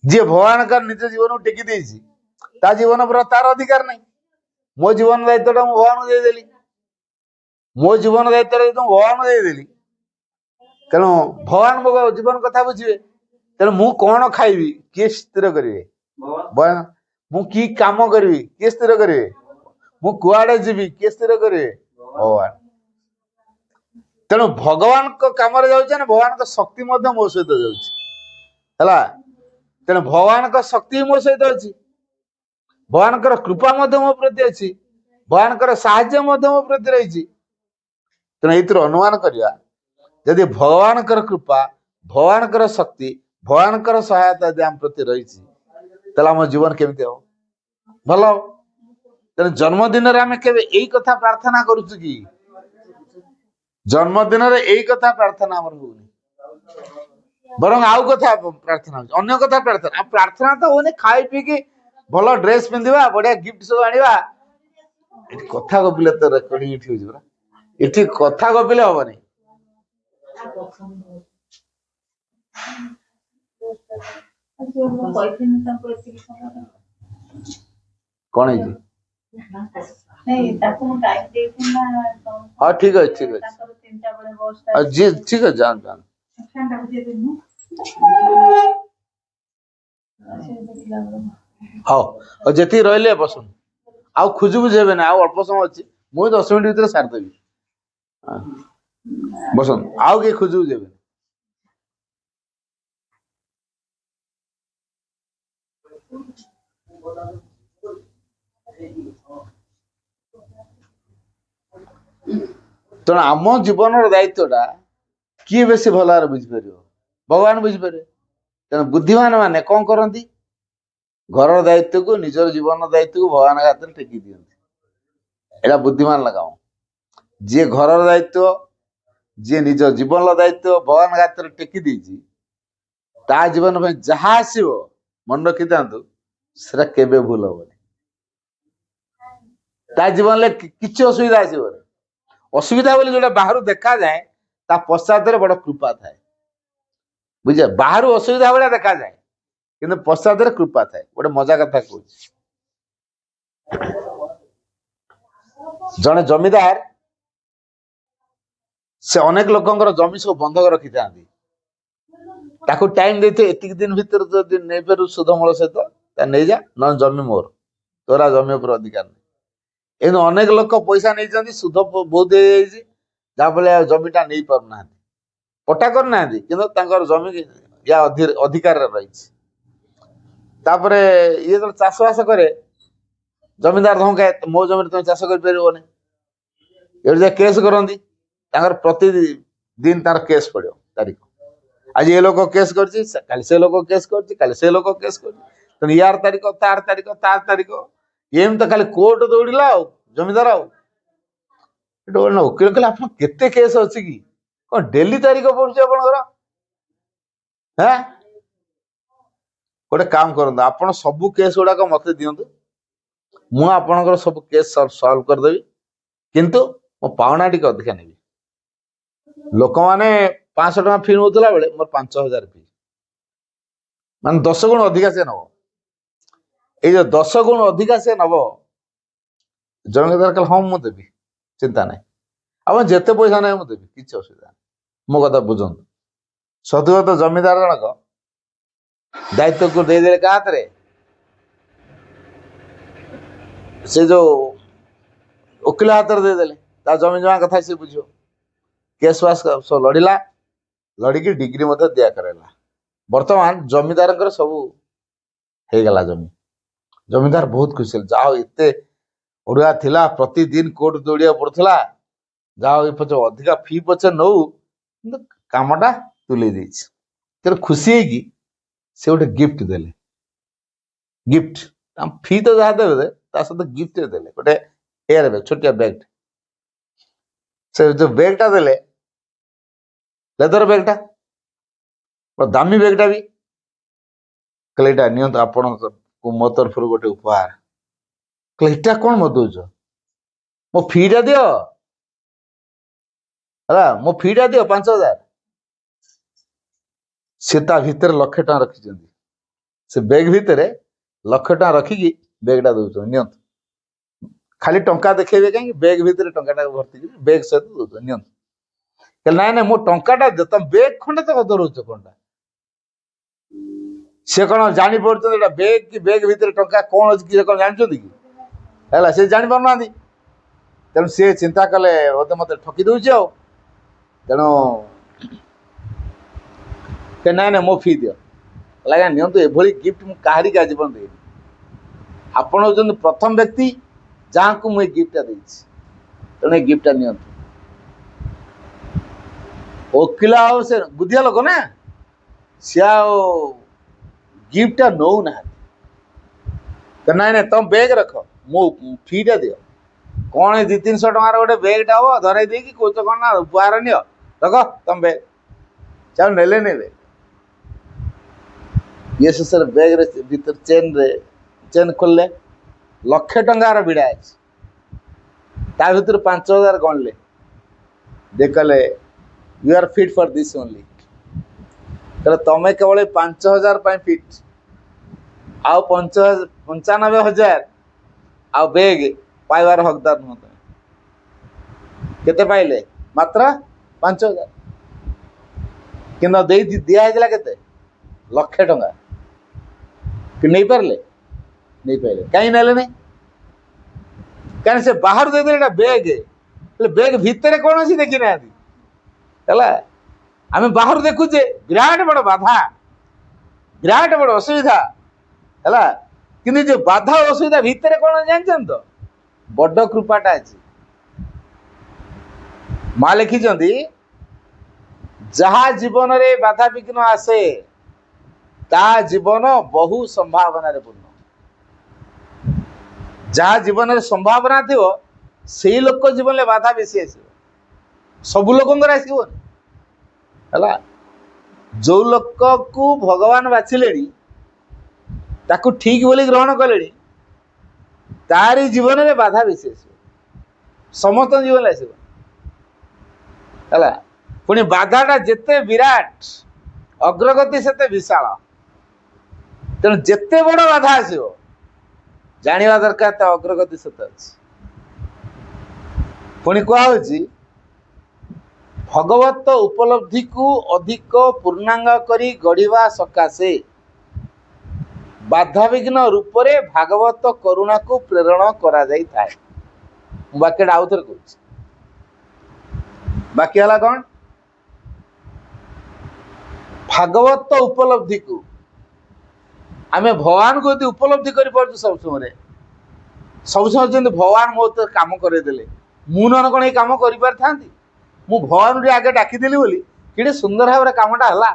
जी भगवान का निज जीवन को टेकी देसी ता जीवन पर तार अधिकार नहीं मो जीवन दायित्व मुझे भगवान को देदेली मो जीवन दायित्व भगवान को देदेली तेणु भगवान मो जीवन कथा बुझे तेणु मु कौन खाइबी किए स्थिर करेंगे मु की काम करी किए स्थिर करेंगे मु कुआड़े जीवी किए स्थिर करेंगे भगवान तेणु भगवान को काम जाऊँ भगवान का शक्ति मो सहित जाऊँ तेणु भगवान का शक्ति मो सहित अच्छी भगवान कृपा मो प्रति अच्छी भगवान साहाय्य मो प्रति रही तेणु ये अनुमान करवा यदि भगवान कृपा भगवान शक्ति भगवान सहायता यदि आम प्रति रही आम जीवन केमती हम भल तेणु जन्मदिन आम के यही कथा प्रार्थना करुचु कि जन्मदिन यही कथा प्रार्थना आमर होनी बरं आउ कथा प्रार्थना अन्य कथा प्रार्थना प्रार्थना तो होनी खाई पी की भल ड्रेस पिंधा बढ़िया गिफ्ट सब आनिबा कथा गपिले तो रेकर्डिंग ये कथा गपिले हेनी कौन है हाँ ठीक है ठीक है जी ठीक है जान जान हाँ जी रही बसन आउ खोज बुझे ना अल्प समय अच्छी मुझे 10 मिनट भर सारदेवी बसन आउ किए खोज बुझे तेणु आम जीवन दायित्वटा किए बेसी भल भाव बुझीपर भगवान बुझीपर तेणु बुद्धिमान माने कौन करती घर दायित्व को निजर जीवन दायित्व को भगवान हाथ में टेकी दिखती एटा बुद्धिमान लगाओ जी घर दायित्व जी निज जीवन दायित्व भगवान हाथ में टेकी देती ता जीवन में जहाँ आसो मन रखी था से केबे भूल हम ता जीवन किसी असुविधा आसबनी असुविधा बोली जो बाहर देखा जाए ता पश्चात बड़ कृपा थाए बुझे बाहर असुविधा भाया देखा जाए कि पश्चात कृपा थाए गोटे मजा कथा कहूँ जड़े जमीदार से अनेक लोकर जमी सब बंधक रखी था टाइम देते एतिक दिन भीतर जब नहीं पारू सुधमूल सहित नहीं जा न जमी मोर तोरा जमी पर अधिकार नहीं एनु अनेक लोक पैसा नहीं सुध बहुत जहाँफल जमीटा नहीं पार ना पट्टा करना कि जमी या अधिकार रही तापर ये जो चाष बास करे जमींदार धमकाए मो जमीन तुम चाष कर केस करती प्रतिदिन तार केस पड़ो तारीख आज ये लोग केस कर से लोग केस कर से लोग केस कर यार तारीख तार तारीख तार तारीख एम तो खाली कोर्ट दौड़ला जमींदार वकील कहले आप केते केस अच्छी कि कौन डेली तारीख पड़ुଛି आपनकर हैं गोटे काम करंतु आपण सब केस गुड़ाक मत दिंतु मु आपनकर सब केस सॉल्व करदेवी किंतु मो पावना टी अधिका नेबी लोक माने 500 टका फी नौला बेले मोर 5000 फी मान 10 गुण अधिका से नब ये जो 10 गुण अधिका से नब जन कल हाँ मुझे देवी चिंता ना आप जिते पैसा ना मुझे देवी किसी असुविधा मो कथा बुझंतु सतुगत जमींदार जनक दायित्व को देदे क्या हाथ से जो वकिल हाथ देदेले जमी जमा कथा सी बुझ केस वास सब लड़िला लड़की डिग्री मत दिया करेला बर्तमान जमींदार सब हो गला जमी जमींदार बहुत खुशी जाओ एते ओरुआ थिला प्रतिदिन कोर्ट दौड़िया पड़ता जाओ पचे अधिका फी पचे नौ कामटा तुले तेरे खुशी है कि से गोटे गिफ्ट देले गिफ्ट फी तो जहाँ देवे सहित गिफ्ट देले गोटे एयर बैग छोटिया बैग से जो बैगटा देले लेदर बैगटा दामी बैगटा भी कहले नियंत आपण मो तरफ गोटे उपहार कहले कौन मत दौच मो फीटा दियो मो फीटा दियो 5000 से भितर 1 लाख टका रखी से बैग भितर 1 लाख टका रखिकी बैगटा दौन नियंत खाली टंका देखेबे कहीं बैग भितर टंकाटा भर्ती बैग सहित दौन नियंत ना ना मो टंकाटा तुम बैग खंडे तो धरोच कौनटा से कौन जानी पड़ते बैग कि बैग भितर टंका कौन अच्छी कि कौन जानते कि है से जानी पार ना तेणु सी चिंता कले मत ठकी दौच तेणु ना ना मो फी दियो लगा नियंतु एभली गिफ्ट मु काहरी का जीवन दे आपण होचंद प्रथम व्यक्ति जहाँ को मुझे गिफ्टा देछि तेणु गिफ्टा नियंतु वकील से बुद्धिया लोक ना सी गिफ्टा नौ ना ना ना तुम बैग रख मो फीटा दियो कौन 200-300 टकार गोटे बैगटा हम धरई दे कौच कौन ना उपहार नियो रख तुम बैग चल नेले नहीं ये सर बैग भीतर चेन खोलले 1 लाख टंकार भिड़ा ता भर 5000 गणले देखले you are fit for this only कहले तमें केवल 5000 फिट आउ 95,000 आ बैग पाइबार हकदार नुह केते पाइले मात्र 5000 कि दिया केते 1 लाख टंका कि नहीं पारे नहीं पारे कहीं ना कहीं से बाहर दे बैग बैग भितर कौन अच्छी देखी ना आम बाहर देखुचे विराट बड़ बाधा विराट बड़ असुविधा है कि जो बाधा असुविधा भितर कौन जानते तो बड़ कृपाटा अच्छी माँ लिखी जहा जीवन रे बाधा विघ्न आसे ता जीवन बहु संभावना पूर्ण जहा जीवन रे संभावना थी से लोक जीवन में बाधा बेसी आस सब लोक आसला जो लोक को भगवान बाछिले ताकू ठीक बोली ग्रहण कले तारी जीवन में बाधा बेसी आस समस्त जीवन आस पुणी बाधाटा जिते विराट अग्रगति सेते विशाल तेणु जिते बड़ बाधा आसो जानिबा दरकार ता अग्रगति सते अछि पुणी कहुची भगवत उपलब्धि को अधिक पूर्णांग करी गढ़िबा सकाशे बाधा विघ्न रूप रे भागवत करुणा को प्रेरण करा जाई थाए बाकी आउ थे कहूँ बाकी है कौन भागवत उपलब्धि को आम भगवान को यदि उपलब्धि कर सब समय भगवान मो तो कम करदेले मुझे कौन ये कम कर भगवान आगे डाकिदेली बोली कि सुंदर भाव कमटा है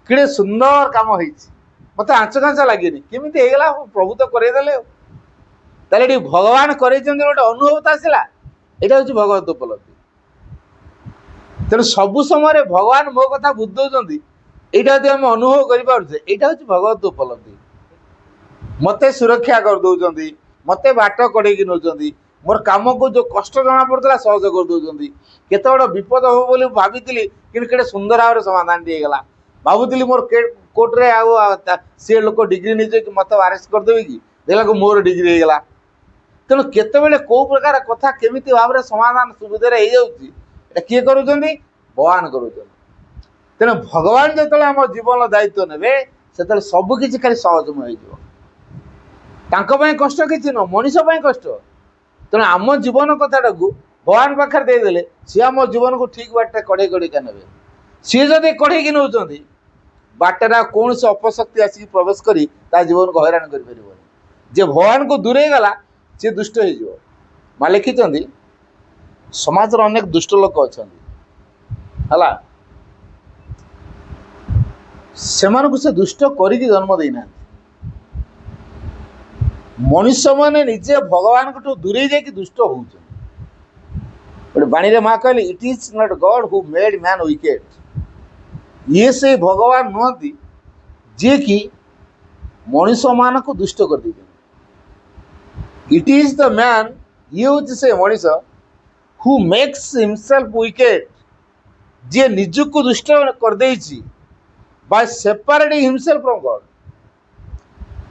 कि सुंदर कम हो मत आंच कांच लगे केमी होगा प्रभु तो करदेले ताले भगवान कर गोटे अनुभव तो आसला यहाँ हूँ भगवत उपलब्धि। तेणु सबु समय भगवान मो कथा बुझे यहाँ यदि आम अनुभव करें यहाँ हूँ भगवत उपलब्धि। मत सुरक्षा कर दौरान मत बाट कड़े नौ मोर कम को जो कष्ट जना पड़ा सहज कर दौरान केत बड़ विपद हम बोली भावी कि सुंदर भाव समाधान दिगला भावुली मोर कोर्टे सी लोक डिग्री नहीं कि मत अरेस्ट करदेवी कि देखा मोर डिग्री होगा। तेणु केतबेले कौ प्रकार कथा केमी भाव में समाधान सुविधा हो किए कर भगवान कर। तेणु भगवान जो आम जीवन दायित्व ने से सबकि खाली सहजमय हो कष्ट किसी न मनीष कष्ट। तेणु आम जीवन कथा को भगवान पाखे देदेले सी आम जीवन को ठीक बाटे कड़े कड़े ने सी जब कड़े नौ बाटेरा कौन से अपशक्ति आसिक प्रवेश करी जीवन को हैरान कर भगवान को दूरे गला सी दुष्ट हो माँ लिखिं समाज अनेक दुष्ट लोक अच्छा से दुष्ट करी जन्म देना मनुष्य मैंने निजे भगवान को दूरे जाकि दुष्ट हो बाणी रे माँ कहली it is not God who made man wicket ये से भगवान नुहति जी कि मनुष्य मान को दुष्ट कर दी। इट इज द मैन ये हूँ से मनीष हु मेक्स हिमसेल्फ विकेट जी निज को दुष्ट कर देछि by separating himself from God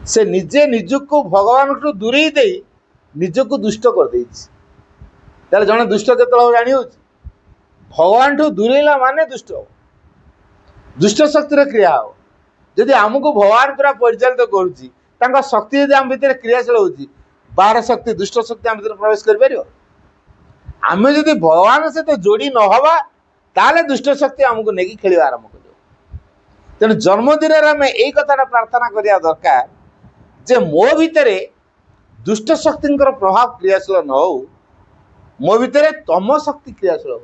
से निजे निज को भगवान को दूरे दे निज को दुष्ट कर देछि। ताले जने दुष्ट केतला जानी हो भगवान ठू दूरेला माने दुष्ट दुष्ट शक्ति क्रिया हो जदि आमको भगवान पूरा परिचालित करुच्ची शक्ति यदि आम भितर क्रियाशील हो बाहर शक्ति दुष्ट शक्ति आम भीतर प्रवेश कर आम जदि भगवान सहित जोड़ी नहवा ताले दुष्ट शक्ति आमको नहीं खेल आरंभ कर। तेणु जन्मदिन आम यही कथा प्रार्थना करने दरकार जे मो भितर दुष्ट शक्ति प्रभाव क्रियाशील न हो मो भितर तम शक्ति क्रियाशील हो।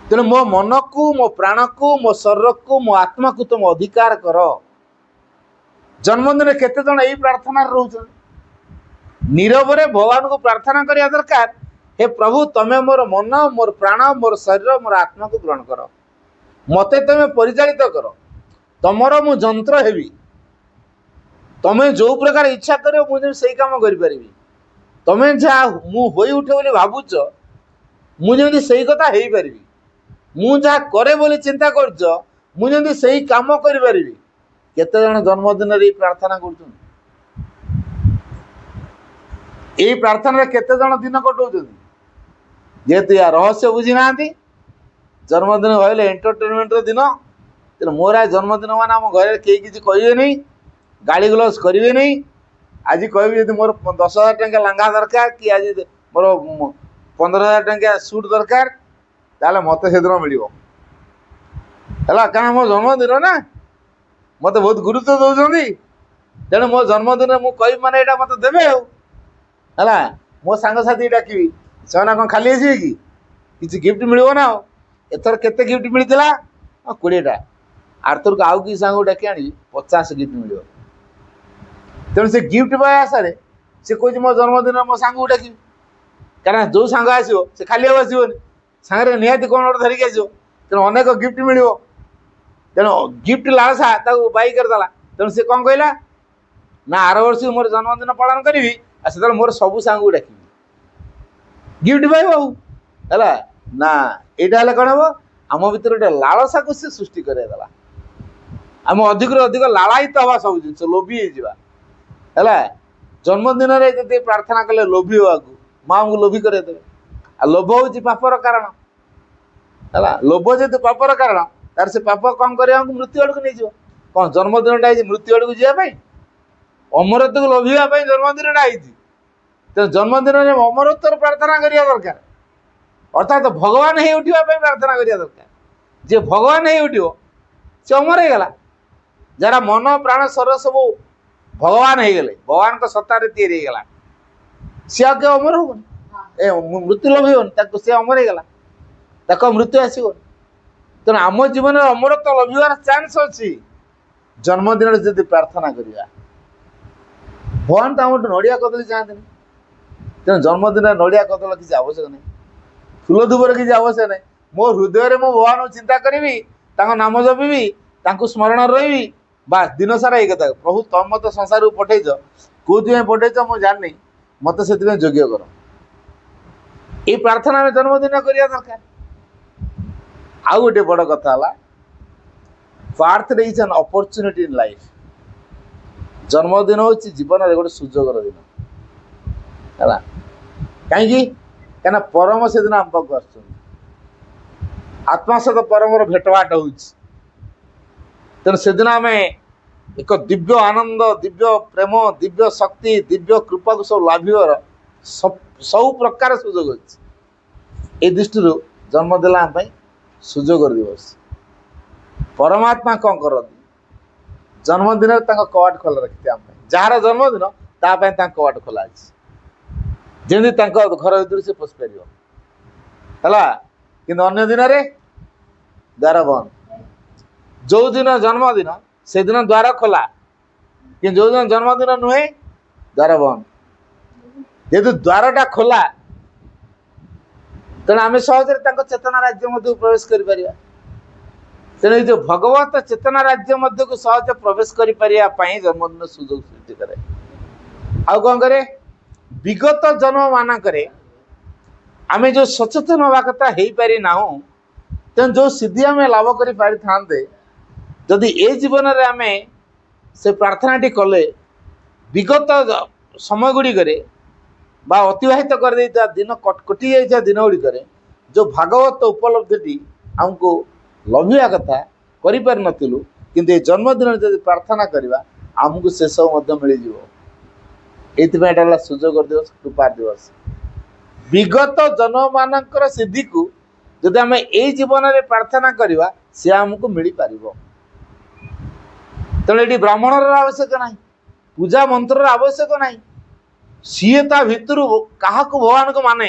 तेणु मो मन को मो प्राण को मो शरीर को मो आत्मा को तुम अधिकार कर। जन्मदिन केते जन यही प्रार्थना रोच नीरव भगवान को प्रार्थना करने दरकार हे प्रभु तमें मोर मन मोर प्राण मोर शरीर मोर आत्मा को ग्रहण कर मते तमें परिचालित कर तमर मु जंत्र हेबी तमें जो प्रकार इच्छा कर मुझे से काम करी तमें जहाँ मु होई उठे बोली भावुच मुझे से कथा हो पारि मु जहाँ करे बोली चिंता कर मुझे से काम करी केते जन जन्मदिन प्रार्थना कर प्रार्थना केते जन दिन कटौ जेहेतु या रहस्य बुझी ना जन्मदिन कहले एंटरटेनमेंट दिन तेना मोर जन्मदिन मान आम घर कहीं किसी कहे नहीं गाड़ी ग्लस करेंगे नहीं आज कह मोर 10,000 टंका लंगा दरकार कि आज मोर 15,000 टंका सूट दरकार ताले मत से दिन मिल कारण मो जन्मदिन ना मत बहुत गुरुत्व दौरान तेणु मो जन्मदिन मुझे मैंने यहाँ मत देवे है मो सांगसाथी डाकि से कौन खाली आसवे कि किसी गिफ्ट मिल ना एथर केते गिफ्ट मिलता 20टा आरथर को आउ कि सांग डाकी आनी 50 गिफ्ट मिल तेणु से गिफ्ट पाए आशारे से कह मो जन्मदिन मो सांग डाकि कारण जो सांग आसो से खाली आसोनी सांगे निहाती कौन गोटे धरिकी आसो तेणु अनेक गिफ्ट मिल तेणु गिफ्ट लालसा बाई करदेला तेणु से कौन कहला ना आर वर्ष मोर जन्मदिन पालन करी से मोर सबू सांग डाक गिफ्ट पाइब है ना यहाँ कौन हम आम भर गोटे लालसा को सी सृष्टि करदेला आम अधिक अधिक लालायित हवा सब जिन लोभी है जन्मदिन में प्रार्थना कले लोभी हवा माँ को लोभी करदेवे आ लोभ हूँ पापर कारण है लोभ जेहतु पापर कारण तार से पाप कम कर मृत्यु आड़ को नहीं कौन जन्मदिन मृत्यु आड़ को जावाई अमरत्व को लोभापी जन्मदिन तेज जन्मदिन में अमरत्व प्रार्थना करने दरकार अर्थात भगवान ही उठापी प्रार्थना करने दरकार जे भगवान है उठो से अमर हो गला जरा मन प्राण शरीर सब भगवान हो गले भगवान को सत्ता तैयारी हो गला सी आगे अमर होबन ए मृत्यु लभन सी अमर हो गला ताको मृत्यु आसो तेणु आम जीवन अमरत्व लभर चान्स अच्छी जन्मदिन जब प्रार्थना करवा भगवान तो आम नड़िया कदली चाहते तेणु जन्मदिन नड़िया कदल किसी आवश्यक नहीं फूल धूपर किसी आवश्यक नहीं मो हृदय में मो भगवान को चिंता करी नाम जपी स्मरण रही बास दिन सारा ये कथा प्रभु तुम मत संसार को पठेच कौन पठेच मुझे जानी मत से योग्य कर ये प्रार्थना में जन्मदिन करवा दरकार आउ गोटे बड़ कथा है birthday is an opportunity in life जन्मदिन हूँ जीवन में गोटे सुजोगर दिन है कहीं परम से दिन आम पाक आस आत्मा सहित परमर भेटवाट हो तेणु से दिन आम एक दिव्य आनंद दिव्य प्रेम दिव्य शक्ति दिव्य कृपा को सब लाभर सब प्रकार सुजोग अच्छे दृष्टि जन्मदिन आम सुजोगर दिवस परमात्मा कौन करती जन्मदिन कवाट खोला रखी आम जार जन्मदिन तापाई कवाट खोला जमी घर भर से पशि पार है कि अन्य दिन द्वार बंद जो दिन जन्मदिन से दिन द्वार खोला कि जो दिन जन्मदिन नुहे द्वार बंद जेहेतु द्वारटा खोला तेणु आम सहजरे चेतना राज्य मध्य प्रवेश कर तेणु जो भगवत चेतना राज्य मध्य को सहज प्रवेश करने जन्मदिन सुजोग सृष्टि करे आउ कौन करे विगत जन्म मानक आम जो सचेतन हवा कथा हो पारि ना तेणु जो सिद्धि आम लाभ कर पारि था जदि ए जीवन में आम से प्रार्थनाटी कले विगत समय गुड़िक अतिवाहित कर दिन कटि जा दिन गुड़िक जो भागवत उपलब्धि आमको लभिया कथा कर नथिलु किंतु ए जन्मदिन जब प्रार्थना करवा आमको से सब मिल जाए सुजोग दिवस कृपा दिवस विगत जन्म मानकर सिद्धि को जब आम ए जीवन में प्रार्थना करवा सी आमको मिल पार तेणु ये ब्राह्मणर आवश्यक ना पूजा मंत्र आवश्यक ना सीए ता भितर क्या भगवान को माने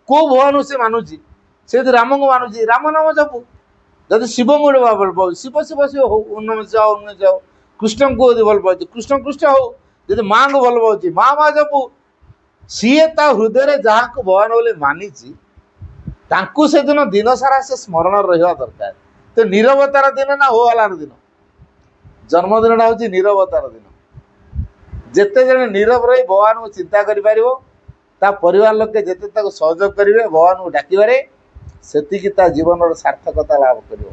को भगवान से मानुची से राम को मानुची राम नाम जपू जब शिव को भल पाओ शिव शिव शिव हो उन्नम जाओ उन्न जाओ कृष्ण को भल पाओ कृष्ण कृष्ण हो जब माँ को भल पाओ माँ माँ जपू सीए ता हृदय जहाँ को भगवान बोले मानिची से दिन सारा से स्मरण रहा दरकार तो नीरवतार दिन ना हो हलार दिन जन्मदिन हूँ नीरवतार दिन जिते जन नीरव रही भगवान को चिंता कर परिवार लोक जिते सहयोग करेंगे भगवान को डाकवे से जीवन सार्थकता लाभ कर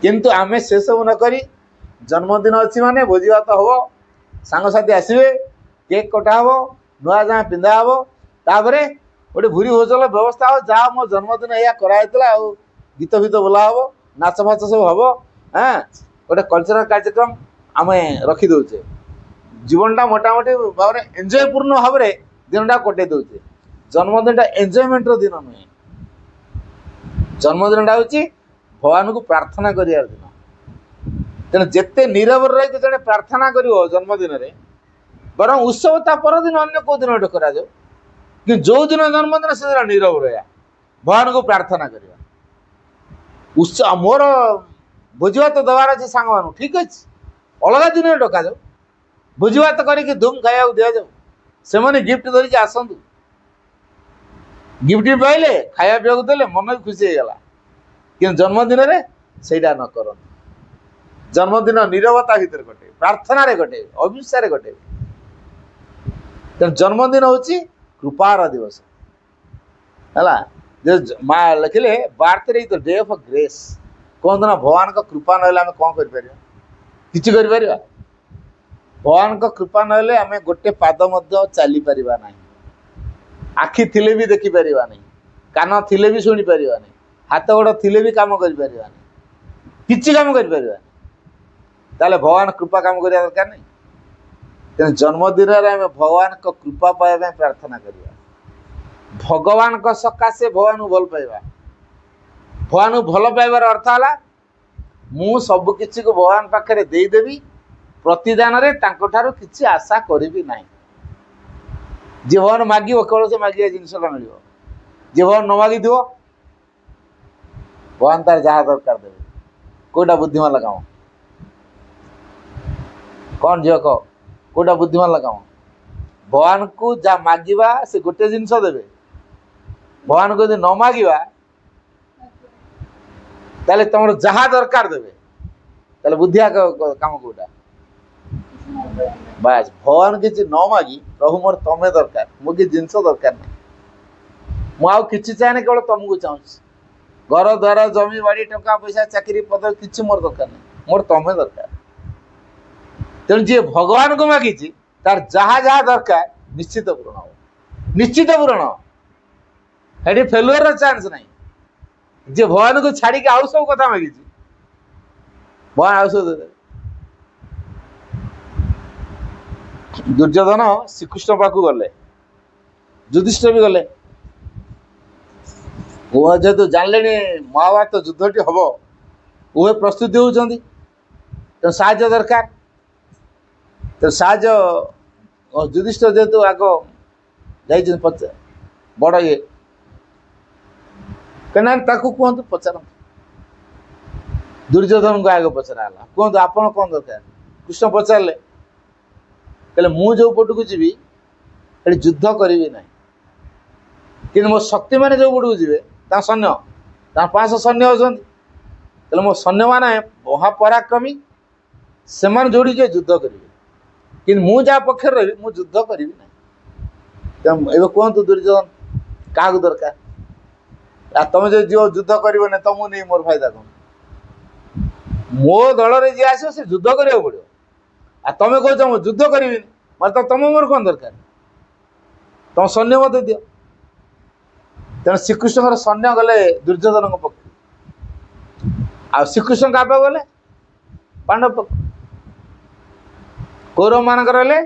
किंतु आम से सब नक जन्मदिन अच्छी माने भोजी भात हम सांगसाथी आसवे केक कटा हम नुआ जहाँ पिंधा हम तापर गोटे भूरी भोजन व्यवस्था हो जहाँ मो जन्मदिन या कराइला गीत फीत बोला हम नाच फाच सब हम हाँ गोटे कल्चरल कार्यक्रम आम रखीदे जीवनटा मोटामोटी भाव में एंजयपूर्ण भाव में दिनटा कटे दौचे जन्मदिन एंजयमेंट दिन नुहे जन्मदिन हूँ भगवान को प्रार्थना कर दिन तेणु जिते नीरव रही जड़े प्रार्थना कर जन्मदिन बर उत्सव ता परदिन अन्य कौ दिन गोटे करा कि जो दिन जन्मदिन से दिन नीरव रहा भगवान को प्रार्थना करवा उत्सव मोर भोजी भात दबार अच्छे सांग मान ठीक अच्छे अलग दिन डका जाऊ भोजी भात करके धूम खाया दि जाऊ से गिफ्ट धरिकी आसतु गिफ्ट पाइले खाया पीवा देले मन भी खुशी होगा कि जन्मदिन में सहीटा न कर जन्मदिन नीरवता भितर कटे प्रार्थना कटे अविश्वास कटे जन्मदिन हूँ कृपार दिवस है माँ लिखिले birthday is the day of grace कहते ना भगवान का कृपा ना आम कौन कर किसी कर भगवान का कृपा ना आम गोटे पाद चली पार ना आखि थिले भी देखी पार नहीं कान थिले भी शुणी पार नहीं हाथ गोड़ थिले भी काम कर किसी काम कर भगवान कृपा काम करने दरकार नहीं तेणु जन्मदिन आम भगवान को कृपा पाइबा प्रार्थना करवा भगवान सकाशे भगवान को भल पाइबा भगवान को भल पाइबार अर्थ है मु सबकि को भगवान पाखे देदेवी प्रतिदान रे किसी आशा करी ना जी भगवान मागिब केवल से मागिया जिनसा मिल जी भगवान न मागी भगवान तार जहाँ दरकार देवे कोईटा बुद्धिमान लगाओ कौन झील कह कोईटा बुद्धिमान लगाओ भगवान को जहाँ मागिबा से गोटे जिनस देवे भगवान को यदि न मागिबा ताले तुम जहाँ दरकार देवे ताले बुद्धिया काम कोटा बास भगवान किसी न मागी प्रभु मोर तमें दरकार मो कि जिनस दरकार नहीं मुझे चाहे केवल तुमको चाहूँ घर द्वार जमी बाड़ी टंका पैसा चाकरी पद किसी मोर दरकार नहीं मोर तमें दरकार तेणु जी भगवान को मागी तार जहाँ जहाँ दरकार निश्चित पूरण हो निश्चित पूरण हेटी फेलुअर चांस नहीं जे भगवान को छाड़ी आउ सब कथा मागी भगवान आउ सब दे दुर्योधन श्रीकृष्ण पाक गले युधिष्ठिर भी गले जेहेतु जानले महाभारत युद्धटी हम उहे प्रस्तुति होती तो साहाय्य दरकार तो साहाय्य युधिष्ठिर जेहेतु आग जा बड़ ये कहना कहतु पचार दुर्योधन को आगे पचरा कहतु आप कौन दरकार कृष्ण पचारे कहले मु जो पट को जीवी युद्ध करी ना कि मो शक्ति मैंने जो पट को जी सैन्य 500 सैन्य होते मो सैन्य मैंने महापराक्रमी से जोड़ी जो युद्ध करेंगे कि मु जहाँ पक्षर रही मु युद्ध करी ना कहतु दुर्योधन क्या दरकार तुम जो जीव युद्ध कर तुमको नहीं मोर फायदा कौन मो दल में जी आस युद्ध करा पड़ो आ तुम कह युद्ध करी मतलब तुम मोर कौन दरकार तुम सैन्य मत दि तेना श्रीकृष्ण सैन्य गले दुर्योधन पक्ष आ श्रीकृष्ण क्या गले पांडव पक्ष कौरव मान रहे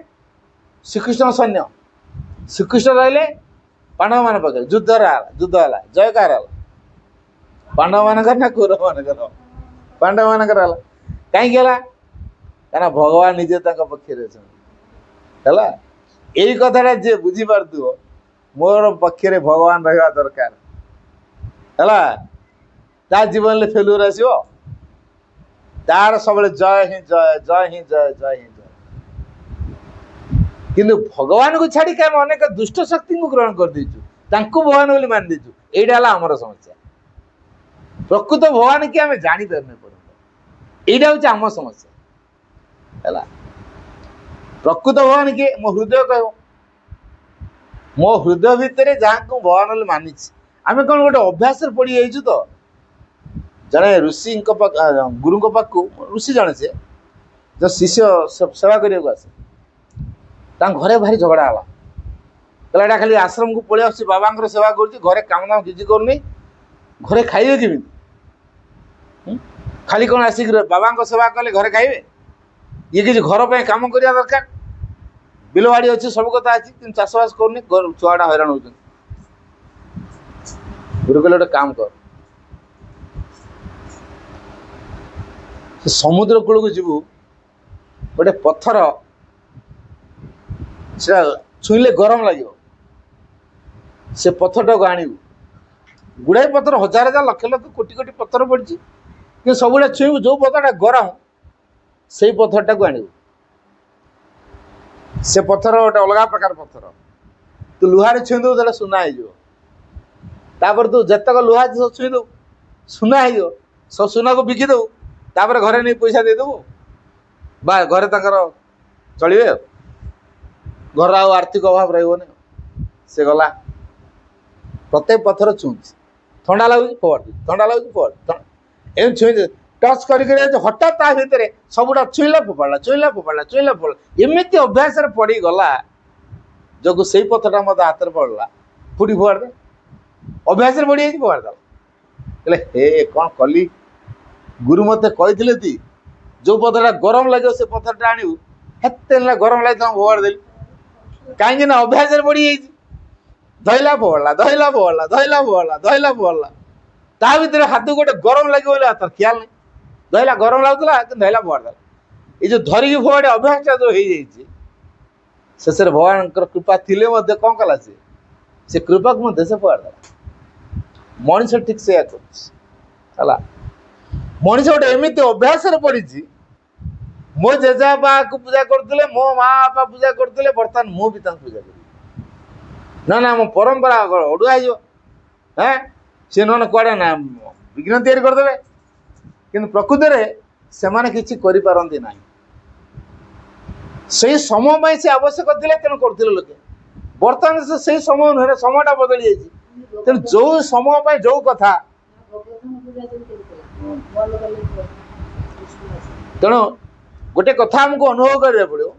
श्रीकृष्ण सैन्य श्रीकृष्ण रही पांडव मान पाखे युद्ध युद्ध है जय कार पांडव मान ना कौरव मान पांडव मान कहीं क्या भगवान निजे पक्षे है यही कथा जे बुझी पार्थ्व मोर पक्षे भगवान रहा दरकार है जीवन में फेलुअर आसो तार सब जय ही जय जय ही जय जय ही जय किंतु भगवान को छाड़ी आम अनेक दुष्ट शक्ति को ग्रहण कर दीचु भगवान बोली मान दीचु यहाँ आमर समस्या प्रकृत भगवान की आम जानी पारने यहाँ हूँ आम समस्या है प्रकृत भगवान किए मो हृदय कह मो हृदय भितर जहाँ को भगवान बोली मानी आम कौन गोटे अभ्यास पड़ी जाइए तो जड़े ऋषि गुरु पाक ऋषि जड़े से जो शिष्य सेवा करने को आसे घरे भारी झगड़ा है कहला खाली आश्रम को पलि आस बाबा सेवा कर काम दाम किसी करनी घरे खाइबे कि खाली कौन आसिक बाबा सेवा कले घरे खाइबे ये किसी घर पे काम करने दरकार बिल बाड़ी अच्छी सब कथा अच्छी कि चाषबास करनी छुआटा हैरान हो गुरु कहले गोटे काम कर समुद्र कूल को जीवु गोटे पत्थर से छुईले गरम लगे से पत्थरटा को आणु गुड़ाई पत्थर हजार हजार लक्ष लक्ष कोटी कोटी पत्थर पड़ी कि सब छुईबू जो पत्थरटा गरम से पत्थरटा को आणु से पत्थर गोटे अलग प्रकार पत्थर तू लुहारे छुई दो सुना हो तू जितक लुहा सब छुई दो सुना हो सब सुना को बिकी दो तापर घरे नहीं पैसा देदेबू बा घरे चलिए घर आर्थिक अभाव रही से गला प्रत्येक पत्थर छुँच थंडा लगुच फोड़ थंडा लगुच फोड़ एम छुई टच कर हठात ता भितर सबुटा छुईला फोपाड़ा छुईला फोपाड़ा छुईला फोड़ा एमती अभ्यास पड़ी गला जो से पत्थरटा मत हाथ में पड़ा फुटी फोड़ दे अभ्यास पड़ी जाइए फोड़ दे हे कौन कली गुरु मत कही ती जो पत्थरटा गरम लगे से पत्थरटा आणु हेते गरम लगे फोड़ देली कहीं अभ्यास पड़ी जाइए धैला फोड़ला धैला फोड़ला धैला फोड़ला धैला फोड़ला ତା ଭିତରେ ହାତ ଗୋଟେ ଗରମ ଲାଗିବ ବୋଲି ତାର ଖିଆଲ ନାହିଁ, ଧଇଲା ଗରମ ଲାଗୁଥିଲା କିନ୍ତୁ ଧଇଲା ଫୋପାଡ଼ି ଦେଲା। ଏଇ ଯୋଉ ଧରିକି ଫୋପାଡ଼ି ଅଭ୍ୟାସଟା ଯୋଉ ହେଇଯାଇଛି, ଶେଷରେ ଭଗବାନଙ୍କର କୃପା ଥିଲେ ମଧ୍ୟ କ'ଣ କଲା ସେ କୃପାକୁ ମଧ୍ୟ ସେ ଫୋପାଡ଼ି ଦେଲା। ମଣିଷ ଠିକ ସେଇଆ କରୁଛି ହେଲା। ମଣିଷ ଗୋଟେ ଏମିତି ଅଭ୍ୟାସରେ ପଡ଼ିଛି, ମୋ ଜେଜେବାପାକୁ ପୂଜା କରୁଥିଲେ, ମୋ ମା ବାପା ପୂଜା କରୁଥିଲେ, ବର୍ତ୍ତମାନ ମୁଁ ବି ତାଙ୍କୁ ପୂଜା କରିବି। ନା ନା ମୋ ପରମ୍ପରା ଅଡୁଆ ହେଇଯିବ, ସେ ନହେଲେ କୁଆଡ଼େ ନା ବିଘ୍ନ ତିଆରି କରିଦେବେ। କିନ୍ତୁ ପ୍ରକୃତରେ ସେମାନେ କିଛି କରିପାରନ୍ତି ନାହିଁ। ସେଇ ସମୟ ପାଇଁ ସେ ଆବଶ୍ୟକ ଥିଲେ, ତେଣୁ କରୁଥିଲେ ଲୋକେ। ବର୍ତ୍ତମାନ ସେଇ ସମୟ ନୁହେଁ, ସମୟଟା ବଦଳି ଯାଇଛି। ତେଣୁ ଯୋଉ ସମୟ ପାଇଁ ଯୋଉ କଥା, ତେଣୁ ଗୋଟେ କଥା ଆମକୁ ଅନୁଭବ କରିବାକୁ ପଡ଼ିବ,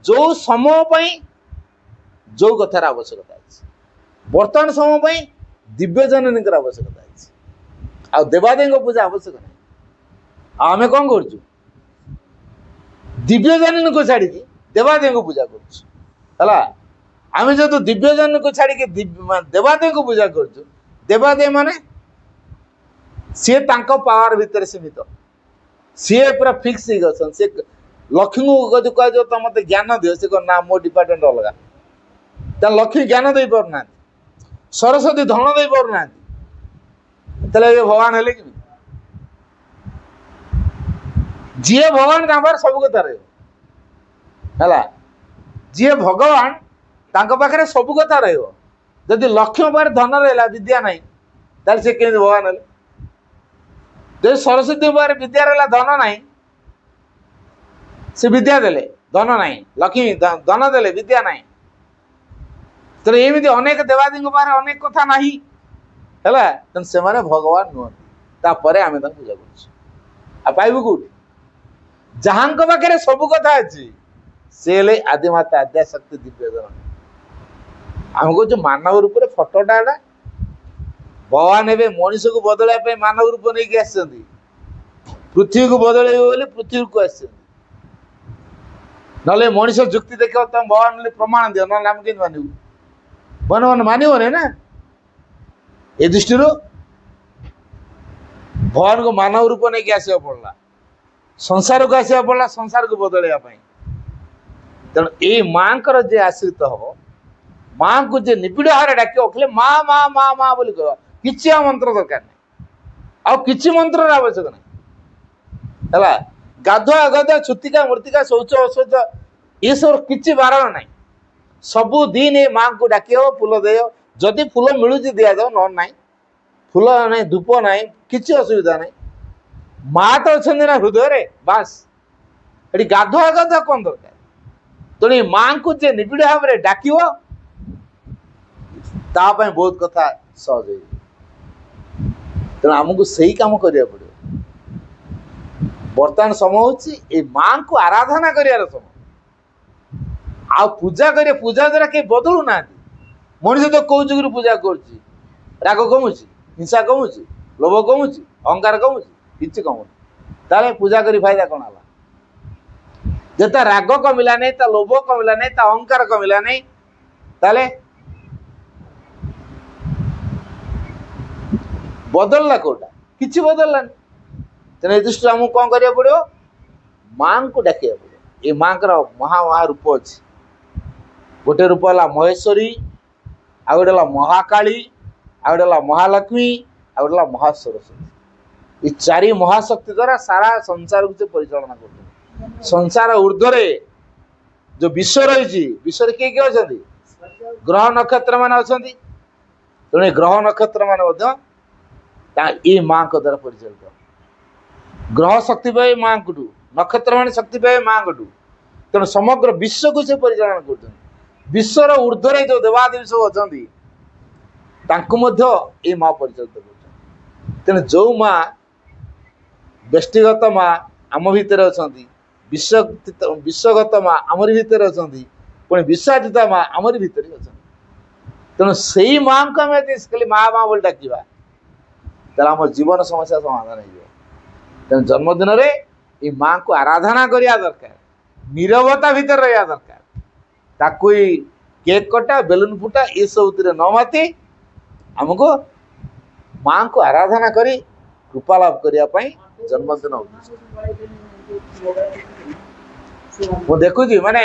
ଯୋଉ ସମୟ ପାଇଁ ଯୋଉ କଥାର ଆବଶ୍ୟକତା ଅଛି। ବର୍ତ୍ତମାନ ସମୟ ପାଇଁ ଦିବ୍ୟଜନନୀଙ୍କର ଆବଶ୍ୟକତା ଅଛି, ଆଉ ଦେବାଦେବୀଙ୍କ ପୂଜା ଆବଶ୍ୟକ ନାହିଁ। ଆଉ ଆମେ କ'ଣ କରୁଛୁ? ଦିବ୍ୟଜନନୀକୁ ଛାଡ଼ିକି ଦେବାଦେବୀଙ୍କୁ ପୂଜା କରୁଛୁ ହେଲା। ଆମେ ଯେହେତୁ ଦିବ୍ୟଜନନୀକୁ ଛାଡ଼ିକି ଦେବାଦେବୀଙ୍କୁ ପୂଜା କରୁଛୁ, ଦେବାଦେବୀ ମାନେ ସିଏ ତାଙ୍କ ପାୱାର ଭିତରେ ସୀମିତ, ସିଏ ପୁରା ଫିକ୍ସ ହେଇକି ଅଛନ୍ତି। ସେ ଲକ୍ଷ୍ମୀଙ୍କୁ ଯଦି କୁହାଯିବ ତ ମତେ ଜ୍ଞାନ ଦିଅ, ସେ କହ ନା ମୋ ଡିପାର୍ଟମେଣ୍ଟ ଅଲଗା। ତା ଲକ୍ଷ୍ମୀ ଜ୍ଞାନ ଦେଇପାରୁନାହାନ୍ତି, ସରସ୍ୱତୀ ଧନ ଦେଇପାରୁନାହାନ୍ତି, ତାହେଲେ ଏ ଭଗବାନ ହେଲେ କେମିତି? ଯିଏ ଭଗବାନ ତାଙ୍କ ପାଖରେ ସବୁ କଥା ରହିବ ହେଲା। ଯିଏ ଭଗବାନ ତାଙ୍କ ପାଖରେ ସବୁ କଥା ରହିବ। ଯଦି ଲକ୍ଷ୍ମୀ ପାଖରେ ଧନ ରହିଲା, ବିଦ୍ୟା ନାହିଁ, ତାହେଲେ ସେ କେମିତି ଭଗବାନ ହେଲେ? ଯଦି ସରସ୍ୱତୀ ପାଖରେ ବିଦ୍ୟା ରହିଲା, ଧନ ନାହିଁ, ସେ ବିଦ୍ୟା ଦେଲେ ଧନ ନାହିଁ, ଲକ୍ଷ୍ମୀ ଧନ ଦେଲେ ବିଦ୍ୟା ନାହିଁ। ତେଣୁ ଏମିତି ଅନେକ ଦେବାଦେବୀଙ୍କ ପାଖରେ ଅନେକ କଥା ନାହିଁ ହେଲା। ତେଣୁ ସେମାନେ ଭଗବାନ ନୁହନ୍ତି। ତାପରେ ଆମେ ତାଙ୍କୁ ପୂଜା କରୁଛୁ। ଆଉ ପାଇବୁ କୋଉଠି? ଯାହାଙ୍କ ପାଖରେ ସବୁ କଥା ଅଛି, ସେ ହେଲେ ଆଦିମାତା ଆଦ୍ୟାଶକ୍ତି ଦିବ୍ୟଜନନୀ। ଆମେ କହୁଛୁ ମାନବ ରୂପରେ ଫଟୋଟା ଏଟା ଭଗବାନ ଏବେ ମଣିଷକୁ ବଦଳାଇବା ପାଇଁ ମାନବ ରୂପ ନେଇକି ଆସିଛନ୍ତି। ପୃଥିବୀକୁ ବଦଳେଇବେ ବୋଲି ପୃଥିବୀକୁ ଆସିଛନ୍ତି। ନହେଲେ ମଣିଷ ଯୁକ୍ତି ଦେଖିବ, ତମେ ଭଗବାନ ବୋଲି ପ୍ରମାଣ ଦିଅ, ନହେଲେ ଆମେ କେମିତି ମାନିବୁ? ମାନିବନି ନା। ଏ ଦୃଷ୍ଟିରୁ ଭଗବାନଙ୍କୁ ମାନବ ରୂପ ନେଇକି ଆସିବାକୁ ପଡିଲା, ସଂସାରକୁ ଆସିବାକୁ ପଡିଲା, ସଂସାରକୁ ବଦଳେଇବା ପାଇଁ। ତେଣୁ ଏଇ ମାଙ୍କର ଯିଏ ଆଶ୍ରିତ ହବ, ମାଙ୍କୁ ଯିଏ ନିବିଡ଼ ଭାବରେ ଡାକିବ, ଖାଲି ମା ମା ମା ମା ବୋଲି କହିବ, କିଛି ଆଉ ମନ୍ତ୍ର ଦରକାର ନାହିଁ, ଆଉ କିଛି ମନ୍ତ୍ରର ଆବଶ୍ୟକ ନାହିଁ ହେଲା। ଗାଧୁଆ ଗାଧୁଆ ଛୁତିକା ମୂର୍ତ୍ତିକା ଶୌଚ ଅଶୌଚ ଏସବୁ କିଛି ବାରଣ ନାହିଁ। ସବୁଦିନ ଏ ମାଙ୍କୁ ଡାକିବ, ଫୁଲ ଦେବ, ଯଦି ଫୁଲ ମିଳୁଛି ଦିଆଯାଉ, ନହେଲେ ନାହିଁ। ଫୁଲ ନାହିଁ, ଧୂପ ନାହିଁ, କିଛି ଅସୁବିଧା ନାହିଁ। ମା ତ ଅଛନ୍ତି ନା ହୃଦୟରେ, ବାସ୍। ଏଠି ଗାଧୁଆ ଗାଧୁଆ କଣ ଦରକାର? ତେଣୁ ଏ ମାଙ୍କୁ ଯିଏ ନିବିଡ଼ ଭାବରେ ଡାକିବ, ତା ପାଇଁ ବହୁତ କଥା ସହଜ ହେଇଯିବ। ତେଣୁ ଆମକୁ ସେଇ କାମ କରିବାକୁ ପଡିବ। ବର୍ତ୍ତମାନ ସମୟ ହଉଛି ଏଇ ମାଙ୍କୁ ଆରାଧନା କରିବାର ସମୟ। ଆଉ ପୂଜା କରିବା, ପୂଜା ଦ୍ୱାରା କେହି ବଦଳୁ ନାହାନ୍ତି। ମଣିଷ ତ କୋଉ ଯୁଗରୁ ପୂଜା କରୁଛି, ରାଗ କମୁଛି, ହିଂସା କମୁଛି, ଲୋଭ କମୁଛି, ଅହଙ୍କାର କମୁଛି, କିଛି କମୁନି। ତାହେଲେ ପୂଜା କରି ଫାଇଦା କଣ ହେଲା? ଯେ ତା ରାଗ କମିଲା ନାହିଁ, ତା ଲୋଭ କମିଲା ନାହିଁ, ତା ଅହଙ୍କାର କମିଲା ନାହିଁ, ତାହେଲେ ବଦଳିଲା କୋଉଟା? କିଛି ବଦଳିଲାନି। ତେଣୁ ଏ ଦୃଷ୍ଟିରୁ ଆମକୁ କଣ କରିବାକୁ ପଡିବ? ମାଙ୍କୁ ଡାକିବାକୁ ପଡିବ। ଏ ମାଙ୍କର ମହା ରୂପ ଅଛି। ଗୋଟେ ରୂପ ହେଲା ମହେଶ୍ୱରୀ, ଆଉ ଗୋଟେ ହେଲା ମହାକାଳୀ, ଆଉ ଗୋଟେ ହେଲା ମହାଲକ୍ଷ୍ମୀ, ଆଉ ଗୋଟେ ହେଲା ମହାସରସ୍ୱତୀ। ଏ ଚାରି ମହାଶକ୍ତି ଦ୍ୱାରା ସାରା ସଂସାରକୁ ସେ ପରିଚାଳନା କରୁଛନ୍ତି। ସଂସାର ଉର୍ଦ୍ଧ୍ୱରେ ଯୋଉ ବିଶ୍ୱ ରହିଛି, ବିଶ୍ୱରେ କିଏ କିଏ ଅଛନ୍ତି? ଗ୍ରହ ନକ୍ଷତ୍ର ମାନେ ଅଛନ୍ତି। ତେଣୁ ଏ ଗ୍ରହ ନକ୍ଷତ୍ର ମାନେ ମଧ୍ୟ ଏ ମାଙ୍କ ଦ୍ୱାରା ପରିଚାଳିତ। ଗ୍ରହ ଶକ୍ତି ପାଏ ମାଙ୍କଠୁ, ନକ୍ଷତ୍ର ମାନେ ଶକ୍ତି ପାଏ ମାଙ୍କଠୁ। ତେଣୁ ସମଗ୍ର ବିଶ୍ୱକୁ ସେ ପରିଚାଳନା କରୁଛନ୍ତି। ବିଶ୍ୱର ଉର୍ଦ୍ଧ୍ୱରେ ଯୋଉ ଦେବାଦେବୀ ସବୁ ଅଛନ୍ତି, ତାଙ୍କୁ ମଧ୍ୟ ଏଇ ମା ପରିଚାଳିତ କରୁଛନ୍ତି। ତେଣୁ ଯୋଉ ମା ବ୍ୟଷ୍ଟିଗତ ମା ଆମ ଭିତରେ ଅଛନ୍ତି, ବିଶ୍ୱଗତ ମା ଆମରି ଭିତରେ ଅଛନ୍ତି, ପୁଣି ବିଶ୍ୱାତୀତ ମା ଆମରି ଭିତରେ ଅଛନ୍ତି। ତେଣୁ ସେଇ ମାଙ୍କୁ ଆମେ ଖାଲି ମା ମା ବୋଲି ଡାକିବା, ତାହେଲେ ଆମ ଜୀବନ ସମସ୍ୟା ସମାଧାନ ହେଇଯିବ। ତେଣୁ ଜନ୍ମଦିନରେ ଏଇ ମାଙ୍କୁ ଆରାଧନା କରିବା ଦରକାର, ନିରବତା ଭିତରେ ରହିବା ଦରକାର। ତାକୁ କେକ୍ କଟା, ବେଲୁନ ଫୁଟା ଏସବୁଥିରେ ନ ମାତି ଆମକୁ माँ को आराधना करी कृपा लाभ करने जन्मदिन मु देखुची माने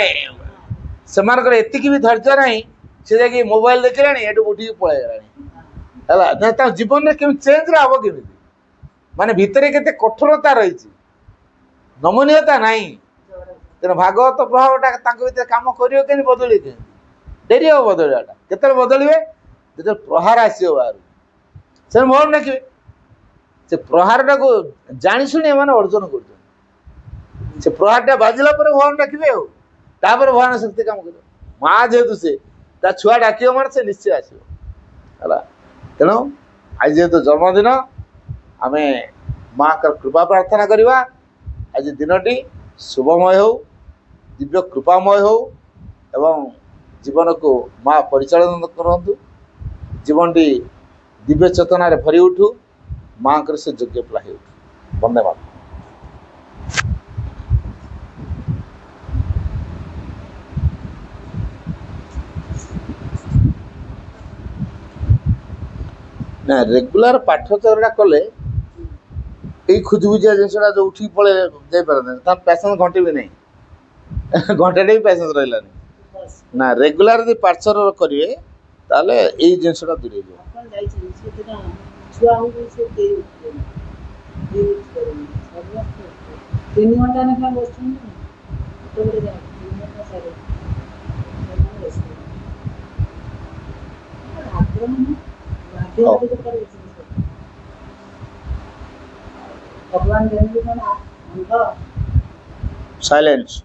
से भी धैर्य ना से जाकि मोबाइल देखला उठी पलि गला जीवन में केमी चेंज हम केमी माने भितर के कठोरता रही नमनीयता नहीं तेना भागवत प्रभावटा भीतर कम कर बदल डेरी हम बदलवाटा केत बदलिए जो प्रहार आसो बाहर से मोहन देखिए से प्रहार टाक जाणी शुणी एम अर्जन कर प्रहार टा बाजिला भगवान डाकिबे तापर भगवान शक्ति काम कर माँ जेहेतु से छुआ डाक मान से निश्चय आसो तेणु आज जेहेतु जन्मदिन आम माँ का कृपा प्रार्थना करवा आज दिनटी शुभमय हो दिव्य कृपामय हो एवं जीवन को माँ परिचालन करतु जीवनटी दिव्य चेतना भरी उठू माँ कर से योग्य प्लाही उठू वंदे मातरम। ना रेगुलर पाठचर्या कले यही खुजबुजिया जिनसा जो उठी पड़े जापारे पैसेंस घंटे भी नहीं घंटे भी पैसेंस रहा ना रेगुलर यदि पाठचर्या करेंगे ताले यही जिनसा दूरे भगवान साइलेंस